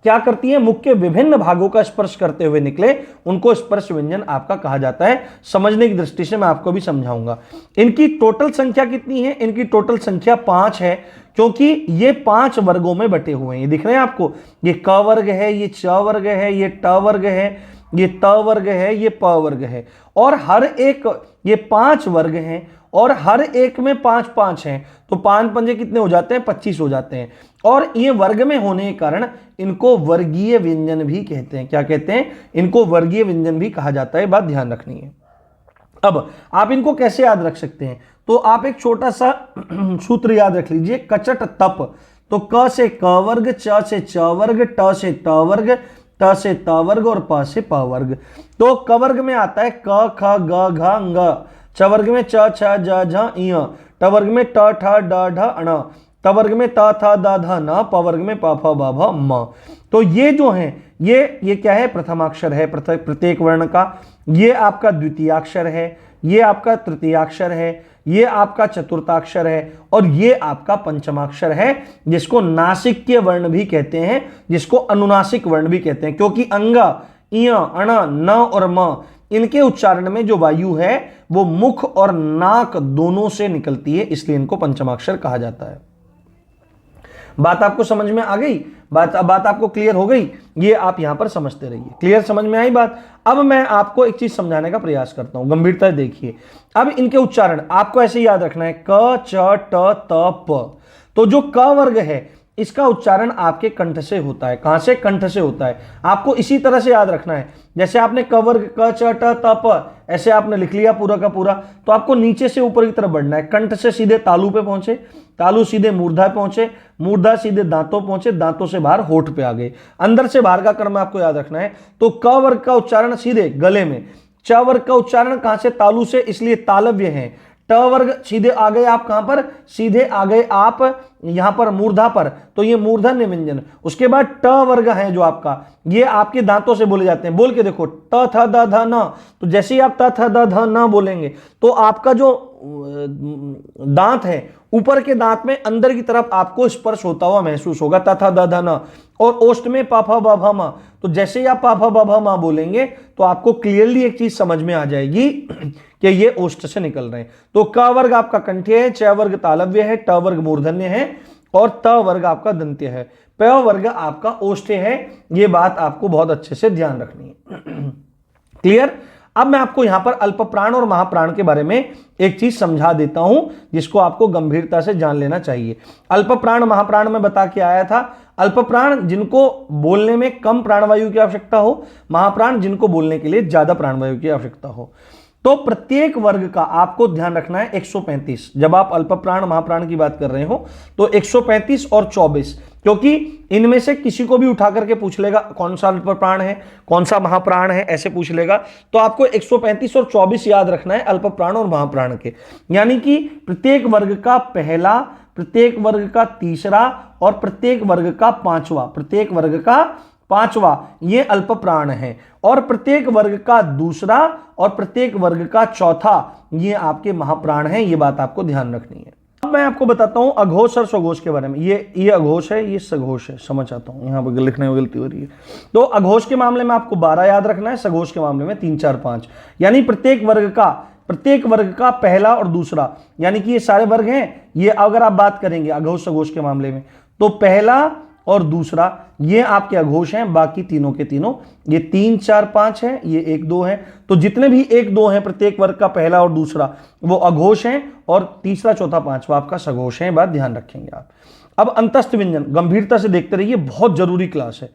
क्या करती है? मुख के विभिन्न भागों का स्पर्श करते हुए निकले, उनको स्पर्श व्यंजन आपका कहा जाता है। समझने की दृष्टि से मैं आपको भी समझाऊंगा। इनकी टोटल संख्या कितनी है? इनकी टोटल संख्या 5 है, क्योंकि ये 5 वर्गों में बटे हुए हैं। ये दिख रहे हैं आपको? ये क वर्ग है, ये च वर्ग है, ये ट वर्ग है, ये त वर्ग है, ये प वर्ग है, और हर एक, ये 5 वर्ग हैं और हर एक में 5-5 हैं, तो 5 पंजे कितने हो जाते हैं? 25 हो जाते हैं। और ये वर्ग में होने के कारण इनको वर्गीय व्यंजन भी कहते हैं। क्या कहते हैं? इनको वर्गीय व्यंजन भी कहा जाता है। बात ध्यान रखनी है। अब आप इनको कैसे याद रख सकते हैं? तो आप एक छोटा सा सूत्र याद रख लीजिए, कचट तप। तो क से क वर्ग, च से च वर्ग, ट से ट वर्ग, त से त वर्ग और प से प वर्ग। तो क वर्ग में आता है क ख ग घ ङ, च वर्ग में च छ ज झ ञ, ट वर्ग में ट ठ ड ढ ण, त वर्ग में त थ द ध न, प वर्ग में प फ ब भ म। तो ये जो है ये क्या है, प्रथमाक्षर है प्रत्येक वर्ण का, ये आपका द्वितीयाक्षर है, ये आपका तृतीयाक्षर है, ये आपका चतुर्थाक्षर है और ये आपका पंचमाक्षर है, जिसको नासिक्य वर्ण भी कहते हैं, जिसको अनुनासिक वर्ण भी कहते हैं, क्योंकि अंग, इय, अण, न और म इनके उच्चारण में जो वायु है वो मुख और नाक दोनों से निकलती है, इसलिए इनको पंचमाक्षर कहा जाता है। बात आपको समझ में आ गई? बात आपको क्लियर हो गई? ये आप यहां पर समझते रहिए। क्लियर, समझ में आई बात? अब मैं आपको एक चीज समझाने का प्रयास करता हूं, गंभीरता से देखिए। अब इनके उच्चारण आपको ऐसे याद रखना है, क च ट त प। तो जो क वर्ग है इसका उच्चारण आपके कंठ से होता है। कहां से? कंठ से होता है। आपको इसी तरह से याद रखना है, जैसे आपने क वर्ग क च ट त प ऐसे आपने लिख लिया पूरा का पूरा, तो आपको नीचे से ऊपर की तरफ बढ़ना है। कंठ से सीधे तालू पे पहुंचे, तालू सीधे मूर्धा पहुंचे, मूर्धा सीधे दांतों पहुंचे, दांतों से बाहर होठ पे आ गए। अंदर से बाहर का क्रम आपको याद रखना है। तो क वर्ग का उच्चारण सीधे गले में, च वर्ग का उच्चारण कहां से? तालू से, इसलिए तालव्य है। ट वर्ग सीधे आ गए आप कहां पर? सीधे आ गए आप यहां पर मूर्धा पर, तो ये मूर्धन्य व्यंजन। उसके बाद ट वर्ग है जो आपका, ये आपके दांतों से बोले जाते हैं। बोल के देखो, ट थ द ध न। तो जैसे ही आप त थ द ध न बोलेंगे तो आपका जो दांत है, ऊपर के दांत में अंदर की तरफ आपको स्पर्श होता हुआ महसूस होगा, त थ द ध न। और ओष्ठ में प फ ब भ म। तो जैसे ही आप प फ ब भ म बोलेंगे तो आपको क्लियरली एक चीज समझ में आ जाएगी कि ये ओष्ठ से निकल रहे हैं। तो क वर्ग आपका कंठ्य है, च वर्ग तालव्य है, ट वर्ग मूर्धन्य है और त वर्ग आपका दंत्य है, प वर्ग आपका ओष्ठ्य है। ये बात आपको बहुत अच्छे से ध्यान रखनी है। क्लियर? अब मैं आपको यहां पर अल्प प्राण और महाप्राण के बारे में एक चीज समझा देता हूं, जिसको आपको गंभीरता से जान लेना चाहिए। अल्प प्राण महाप्राण में बता के आया था, अल्प प्राण जिनको बोलने में कम प्राणवायु की आवश्यकता हो, महाप्राण जिनको बोलने के लिए ज्यादा प्राणवायु की आवश्यकता हो। तो प्रत्येक वर्ग का आपको ध्यान रखना है 135। जब आप अल्प प्राण महाप्राण की बात कर रहे हो तो 135 और 24, क्योंकि इनमें से किसी को भी उठा करके पूछ लेगा कौन सा अल्प प्राण है, कौन सा महाप्राण है, ऐसे पूछ लेगा। तो आपको 135 और 24 याद रखना है अल्प प्राण और महाप्राण के। यानी कि प्रत्येक वर्ग का पहला, प्रत्येक वर्ग का तीसरा और प्रत्येक वर्ग का पांचवा, प्रत्येक वर्ग का पांचवा ये अल्प प्राण है, और प्रत्येक वर्ग का दूसरा और प्रत्येक वर्ग का चौथा ये आपके महाप्राण है। ये बात आपको ध्यान रखनी है। अब मैं आपको बताता हूं अघोष और सघोष के बारे में। ये अघोष है, ये सघोष है। समझ आता हूं, यहां पर लिखने में गलती हो रही है। तो अघोष के मामले में आपको 12 याद रखना है, सघोष के मामले में 3 4 5। यानी प्रत्येक वर्ग का पहला और दूसरा, यानी कि ये सारे वर्ग हैं। ये अगर आप बात करेंगे अघोष सघोष के मामले में, तो पहला और दूसरा ये आपके अघोष हैं, बाकी तीनों के तीनों ये 3 4 5 है, ये 1 2 है। तो जितने भी 1 2 हैं प्रत्येक वर्ग का पहला और दूसरा वो अघोष हैं, और तीसरा चौथा पांचवा आपका सघोष है। बात ध्यान रखेंगे आप। अब अंतस्थ व्यंजन गंभीरता से देखते रहिए, बहुत जरूरी क्लास है।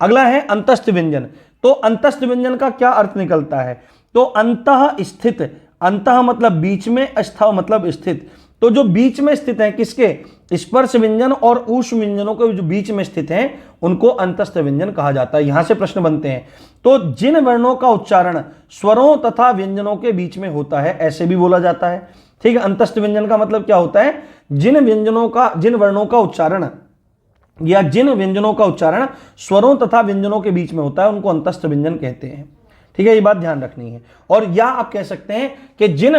अगला है अंतस्थ व्यंजन। तो अंतस्थ व्यंजन का क्या अर्थ निकलता है? तो अंतः स्थित, अंतः मतलब बीच में, अस्थ मतलब स्थित। तो जो बीच में स्थित है किसके? स्पर्श व्यंजन और ऊष्म व्यंजनों के जो बीच में स्थित हैं उनको अंतस्थ व्यंजन कहा जाता है। यहां से प्रश्न बनते हैं। तो जिन वर्णों का उच्चारण स्वरों तथा व्यंजनों के बीच में होता है ऐसे भी बोला जाता है। ठीक है, अंतस्थ व्यंजन का मतलब क्या होता है? जिन वर्णों का उच्चारण या जिन व्यंजनों का उच्चारण स्वरों तथा व्यंजनों के बीच में होता है उनको अंतस्थ व्यंजन कहते हैं। ठीक है, ये बात ध्यान रखनी है। और या आप कह सकते हैं कि जिन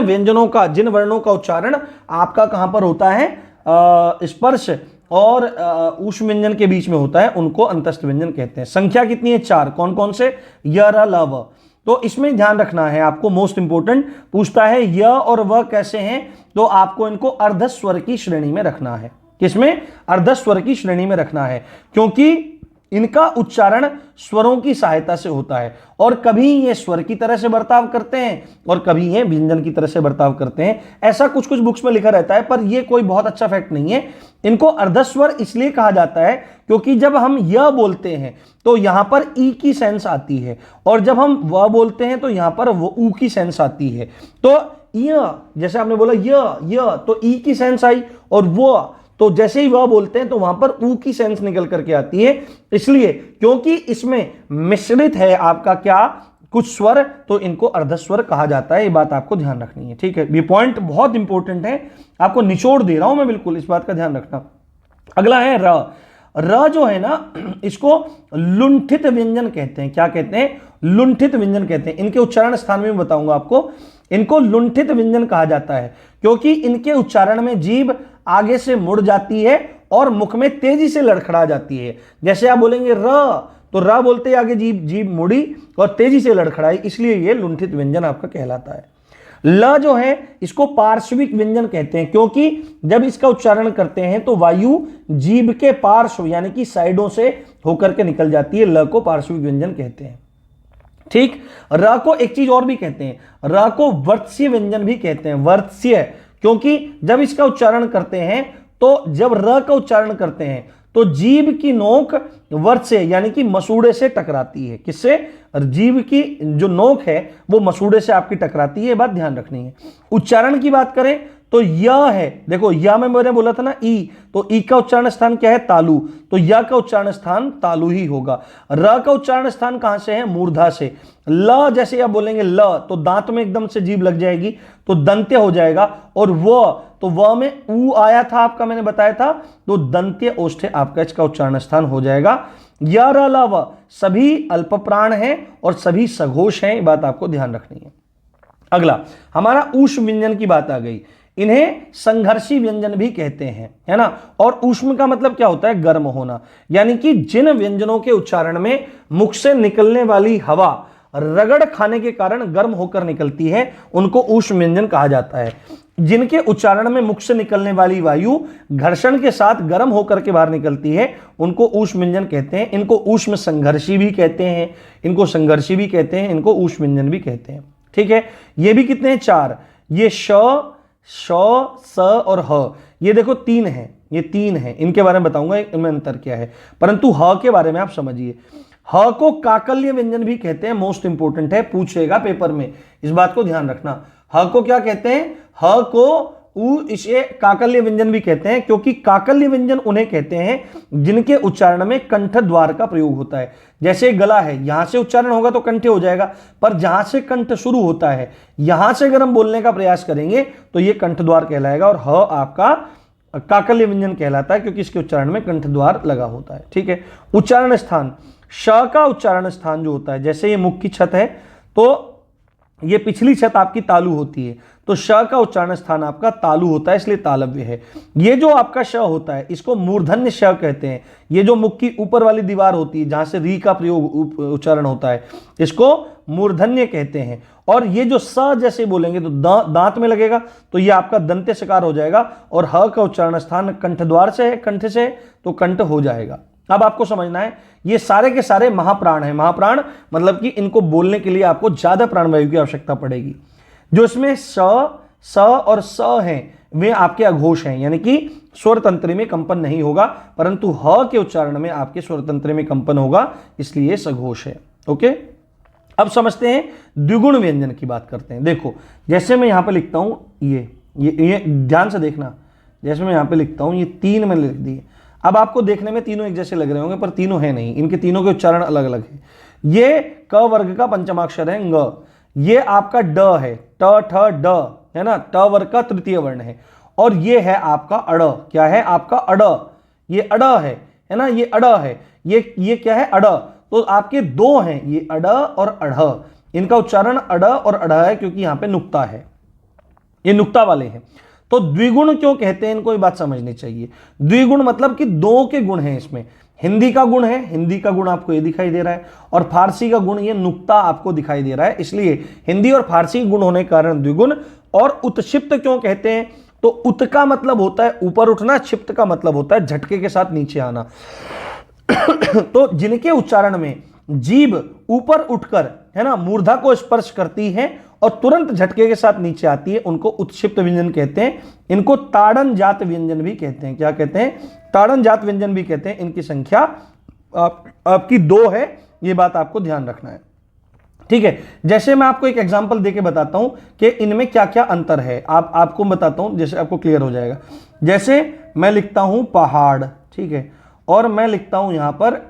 वर्णों का उच्चारण आपका कहां पर होता है? स्पर्श और ऊष्म व्यंजन के बीच में होता है, उनको अंतस्थ व्यंजन कहते हैं। संख्या कितनी है? 4। कौन कौन से? य, र, ल, व। तो इसमें ध्यान रखना है आपको, मोस्ट इंपोर्टेंट पूछता है य और व कैसे हैं, तो आपको इनको अर्धस्वर की श्रेणी में रखना है। किसमें? अर्धस्वर की श्रेणी में रखना है, क्योंकि इनका उच्चारण स्वरों की सहायता से होता है, और कभी ये स्वर की तरह से बर्ताव करते हैं और कभी ये व्यंजन की तरह से बर्ताव करते हैं। ऐसा कुछ कुछ बुक्स में लिखा रहता है, पर ये कोई बहुत अच्छा फैक्ट नहीं है। इनको अर्धस्वर इसलिए कहा जाता है क्योंकि जब हम य बोलते हैं तो यहां पर ई की सेंस आती है, और जब हम व बोलते हैं तो यहां पर वो ऊ की सेंस आती है। तो य, जैसे आपने बोला य तो ई की सेंस आई, और वो तो जैसे ही वह बोलते हैं तो वहां पर ऊ की सेंस निकल करके आती है, इसलिए क्योंकि इसमें मिश्रित है आपका क्या, कुछ स्वर, तो इनको अर्धस्वर कहा जाता है। ये बात आपको ध्यान रखनी है, ठीक है। ये पॉइंट बहुत इंपॉर्टेंट है, आपको निचोड़ दे रहा हूं मैं, बिल्कुल इस बात का ध्यान रखना। अगला है र। र जो है ना, इसको लुंठित व्यंजन कहते हैं। क्या कहते हैं? लुंठित व्यंजन कहते हैं। इनके उच्चारण स्थान में बताऊंगा आपको। इनको लुंठित व्यंजन कहा जाता है क्योंकि इनके उच्चारण में जीभ आगे से मुड़ जाती है और मुख में तेजी से लड़खड़ा जाती है। जैसे आप बोलेंगे र, तो र बोलते आगे जीभ मुड़ी और तेजी से लड़खड़ाई, इसलिए यह लुंठित व्यंजन आपका कहलाता है। ल जो है इसको पार्श्विक व्यंजन कहते हैं क्योंकि जब इसका उच्चारण करते हैं तो वायु जीभ के पार्श्व यानी कि साइडों से होकर के निकल जाती है। ल को पार्श्विक व्यंजन कहते हैं, ठीक। र को एक चीज और भी कहते हैं, र को वर्त्स्य व्यंजन भी कहते हैं। वर्त्स्य, क्योंकि जब इसका उच्चारण करते हैं तो जब र का उच्चारण करते हैं तो जीभ की नोक वर्त से यानी कि मसूड़े से टकराती है। किससे? जीभ की जो नोक है वो मसूड़े से आपकी टकराती है, बात ध्यान रखनी है। उच्चारण की बात करें तो यह है, देखो यह में मैंने बोला था ना ई, तो ई का उच्चारण स्थान क्या है? तालु, तो यह का उच्चारण स्थान तालु ही होगा। र का उच्चारण स्थान कहां से है? मूर्धा से। ल जैसे आप बोलेंगे ल, तो दांत में एकदम से जीभ लग जाएगी तो दंत्य हो जाएगा, और व, तो व में ऊ आया था आपका, मैंने बताया था, तो दंत्य ओष्ठ्य आपका इसका उच्चारण स्थान हो जाएगा। य र ल व सभी अल्प प्राण हैं और सभी सघोष हैं, बात आपको ध्यान रखनी है। अगला हमारा ऊष्म व्यंजन की बात आ गई। इन्हें संघर्षी व्यंजन भी कहते हैं, है ना। और ऊष्म का मतलब क्या होता है? गर्म होना, यानी कि जिन व्यंजनों के उच्चारण में मुख से निकलने वाली हवा रगड़ खाने के कारण गर्म होकर निकलती है उनको ऊष्म व्यंजन कहा जाता है। जिनके उच्चारण में मुख से निकलने वाली वायु घर्षण के साथ गर्म होकर के बाहर निकलती है उनको ऊष्म व्यंजन कहते हैं। इनको ऊष्म संघर्षी भी कहते हैं, इनको संघर्षी भी कहते हैं, इनको ऊष्म व्यंजन भी कहते हैं, ठीक है। ये भी कितने हैं? 4। ये श, स और ह, ये देखो 3 है, ये 3 है। इनके बारे में बताऊंगा इनमें अंतर क्या है, परंतु ह के बारे में आप समझिए। ह को काकल्य व्यंजन भी कहते हैं, मोस्ट इंपोर्टेंट है, पूछेगा पेपर में, इस बात को ध्यान रखना। ह को क्या कहते हैं? ह को इसे काकल्य व्यंजन भी कहते हैं क्योंकि काकल्य व्यंजन उन्हें कहते हैं जिनके उच्चारण में कंठ द्वार का प्रयोग होता है। जैसे गला है, यहां से उच्चारण होगा तो कंठ हो जाएगा, पर जहां से कंठ शुरू होता है यहां से अगर हम बोलने का प्रयास करेंगे तो यह कंठ द्वार कहलाएगा, और ह आपका काकल्य व्यंजन कहलाता है क्योंकि इसके उच्चारण में कंठ द्वार लगा होता है, ठीक है। उच्चारण स्थान, श का उच्चारण स्थान जो होता है, जैसे ये मुख की छत है तो ये पिछली छत आपकी तालु होती है, तो श का उच्चारण स्थान आपका तालु होता है, इसलिए तालव्य है। ये जो आपका श होता है इसको मूर्धन्य श कहते हैं। ये जो मुख की ऊपर वाली दीवार होती है जहां से री का प्रयोग उच्चारण होता है इसको मूर्धन्य कहते हैं। और ये जो स जैसे बोलेंगे तो दांत में लगेगा तो ये आपका दंत्य सकार हो जाएगा, और ह का उच्चारण स्थान कंठ द्वार से है, कंठ से तो कंठ हो जाएगा। अब आपको समझना है ये सारे के सारे महाप्राण हैं। महाप्राण मतलब कि इनको बोलने के लिए आपको ज्यादा प्राणवायु की आवश्यकता पड़ेगी। जो इसमें स और स हैं वे आपके अघोष हैं, यानी कि स्वर तंत्र में कंपन नहीं होगा, परंतु ह के उच्चारण में आपके स्वर तंत्र में कंपन होगा, इसलिए सघोष है। ओके, अब समझते हैं द्विगुण व्यंजन की बात करते हैं। देखो जैसे मैं यहां पे लिखता हूं, ये ध्यान से देखना, जैसे मैं यहां पे लिखता हूं ये 3 मैंने लिख दिए। अब आपको देखने में तीनों एक जैसे लग रहे होंगे पर तीनों है नहीं, इनके तीनों के उच्चारण अलग अलग है। ये क वर्ग का पंचमाक्षर है ङ, ये आपका ड है, ट ठ ड है ना, ट वर्ग का तृतीय वर्ण है, और ये है आपका अड़। क्या है आपका? अड़। ये अड़ है ना, ये अड़ है, ये क्या है? अड़। तो आपके 2 हैं, ये अड़ और अढ़। इनका उच्चारण अड़ और अढ़ है क्योंकि यहां पे नुक्ता है, ये नुक्ता वाले हैं। तो द्विगुण क्यों कहते हैं, इनको ये बात समझनी चाहिए। द्विगुण मतलब कि 2 के गुण हैं इसमें। हिंदी का गुण है, हिंदी का गुण आपको ये दिखाई दे रहा है, और फारसी का गुण ये नुक्ता आपको दिखाई दे रहा है, इसलिए हिंदी और फारसी गुण होने के कारण द्विगुण। और उत्क्षिप्त क्यों कहते हैं? तो उत का मतलब होता है ऊपर उठना, क्षिप्त का मतलब होता है झटके के साथ नीचे आना। तो जिनके उच्चारण में जीभ ऊपर उठकर है ना मूर्धा को स्पर्श करती है और तुरंत झटके के साथ नीचे आती है उनको उत्क्षिप्त व्यंजन कहते हैं। इनको ताड़न जात व्यंजन भी कहते हैं। क्या कहते हैं? ताड़न जात व्यंजन भी कहते हैं। इनकी संख्या आपकी 2 है, ये बात आपको ध्यान रखना है, ठीक है। जैसे मैं आपको एक एग्जांपल देके बताता हूं कि इनमें क्या क्या अंतर है, आपको बताता हूं, जैसे आपको क्लियर हो जाएगा। जैसे मैं लिखता हूं पहाड़, ठीक है, और मैं लिखता हूं यहां पर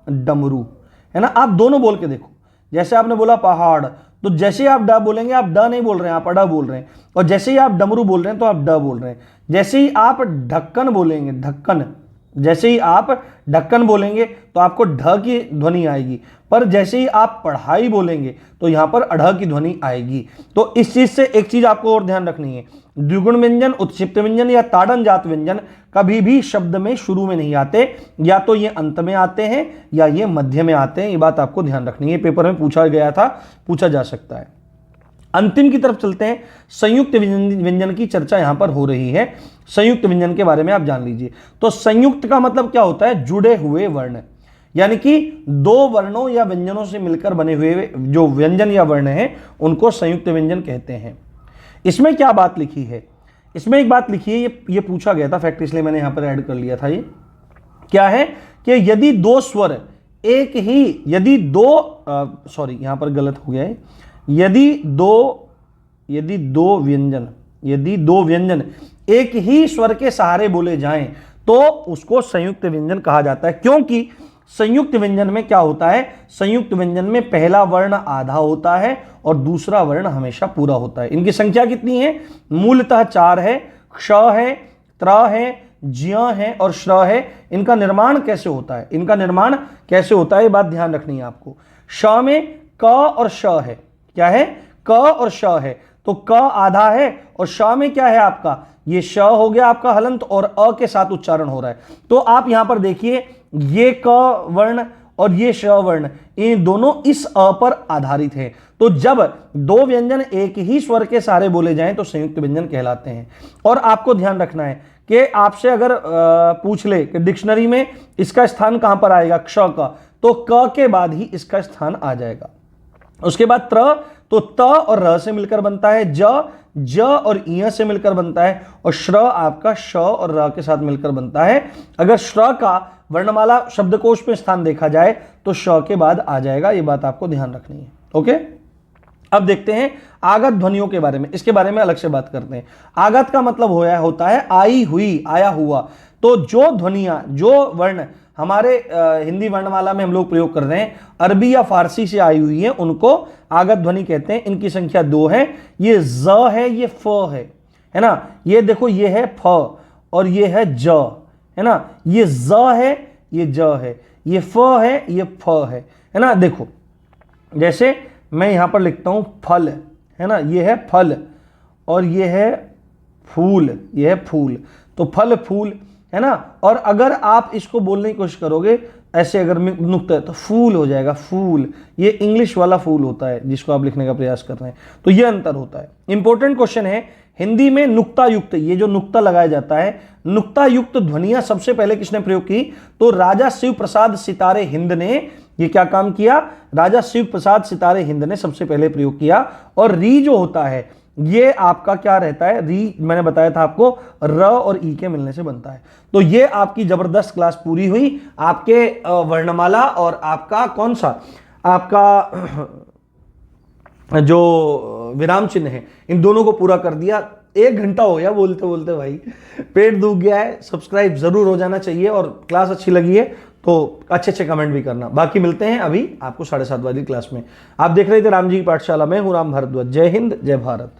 डमरू, है ना। आप दोनों बोल के देखो। जैसे आपने बोला पहाड़, तो जैसे ही आप ड बोलेंगे, आप ड नहीं बोल रहे हैं, आप अड़ा बोल रहे हैं। और जैसे ही आप डमरू बोल रहे हैं तो आप ड बोल रहे हैं। जैसे ही आप ढक्कन बोलेंगे, ढक्कन, जैसे ही आप ढक्कन बोलेंगे तो आपको ढ की ध्वनि आएगी, पर जैसे ही आप पढ़ाई बोलेंगे तो यहां पर अढ़ की ध्वनि आएगी। तो इस चीज से एक चीज आपको और ध्यान रखनी है, द्विगुण व्यंजन, उत्क्षिप्त व्यंजन या ताड़न जात व्यंजन कभी भी शब्द में शुरू में नहीं आते, या तो ये अंत में आते हैं या ये मध्य में आते हैं। ये बात आपको ध्यान रखनी है, पेपर में पूछा गया था, पूछा जा सकता है। अंतिम की तरफ चलते हैं। संयुक्त व्यंजन की चर्चा यहां पर हो रही है। संयुक्त व्यंजन के बारे में आप जान लीजिए। तो संयुक्त का मतलब क्या होता है? जुड़े हुए वर्ण, यानी कि दो वर्णों या व्यंजनों से मिलकर बने हुए जो व्यंजन या वर्ण हैं उनको संयुक्त व्यंजन कहते हैं। इसमें क्या बात लिखी है? इसमें एक बात लिखी है, ये पूछा गया था फैक्ट, इसलिए मैंने यहां पर ऐड कर लिया था। ये क्या है कि यदि दो स्वर एक ही, यदि दो सॉरी यहां पर गलत हो गया है, यदि दो व्यंजन एक ही स्वर के सहारे बोले जाएं तो उसको संयुक्त व्यंजन कहा जाता है। क्योंकि संयुक्त व्यंजन में क्या होता है? संयुक्त व्यंजन में पहला वर्ण आधा होता है और दूसरा वर्ण हमेशा पूरा होता है। इनकी संख्या कितनी है? मूलतः 4 है। क्ष है, त्र है, ज्य है और श्र है। इनका निर्माण कैसे होता है? ये बात ध्यान रखनी है आपको। श में क और श है। क्या है? क और श है। तो क आधा है और श में क्या है आपका? ये श हो गया आपका हलंत और अ के साथ उच्चारण हो रहा है। तो आप यहां पर देखिए, ये क वर्ण और ये श वर्ण, इन दोनों इस अ पर आधारित है। तो जब दो व्यंजन एक ही स्वर के सहारे बोले जाएं तो संयुक्त व्यंजन कहलाते हैं। और आपको ध्यान रखना है कि आपसे अगर पूछ ले कि डिक्शनरी में इसका स्थान कहां पर आएगा क्ष का, तो क के बाद ही इसका स्थान आ जाएगा। उसके बाद त्र, तो त और र से मिलकर बनता है। ज और इ से मिलकर बनता है। और श्र आपका श और र के साथ मिलकर बनता है। अगर श्र का वर्णमाला शब्दकोश में स्थान देखा जाए तो श के बाद आ जाएगा। ये बात आपको ध्यान रखनी है। ओके, अब देखते हैं आगत ध्वनियों के बारे में। इसके बारे में अलग से बात करते हैं। आगत का मतलब होता है आई हुई, आया हुआ। तो जो ध्वनियां, जो वर्ण हमारे हिंदी वर्णमाला में हम लोग प्रयोग कर रहे हैं, अरबी या फारसी से आई हुई है, उनको आगत ध्वनि कहते हैं। इनकी संख्या 2 है। ये ज है, ये फ है ना। ये देखो, ये है फ और ये है ज, है ना। ये ज है, ये ज है, ये फ है, ये फ है ना। देखो, जैसे मैं यहां पर लिखता हूं फल, है ना, ये है फल और ये है फूल, ये है फूल। तो फल फूल, है ना। और अगर आप इसको बोलने की कोशिश करोगे ऐसे, अगर नुक्ता है तो फूल हो जाएगा, फूल। ये इंग्लिश वाला फूल होता है जिसको आप लिखने का प्रयास कर रहे हैं। तो ये अंतर होता है। इंपॉर्टेंट क्वेश्चन है, हिंदी में नुक्ता युक्त, ये जो नुक्ता लगाया जाता है, नुक्ता युक्त ध्वनियां सबसे पहले किसने प्रयोग की? तो राजा शिव प्रसाद सितारे हिंद ने ये क्या काम किया? राजा शिव प्रसाद सितारे हिंद ने सबसे पहले प्रयोग किया। और री जो होता है, ये आपका क्या रहता है? री मैंने बताया था आपको, र और ई के मिलने से बनता है। तो ये आपकी जबरदस्त क्लास पूरी हुई। आपके वर्णमाला और आपका कौन सा, आपका जो विराम चिन्ह है, इन दोनों को पूरा कर दिया। 1 घंटा हो गया बोलते बोलते, भाई पेट दुख गया है। सब्सक्राइब जरूर हो जाना चाहिए और क्लास अच्छी लगी है तो अच्छे कमेंट भी करना। बाकी मिलते हैं अभी आपको 7:30 वाली क्लास में। आप देख रहे थे राम जी की पाठशाला में, हूं राम भारद्वाज। जय हिंद, जय भारत।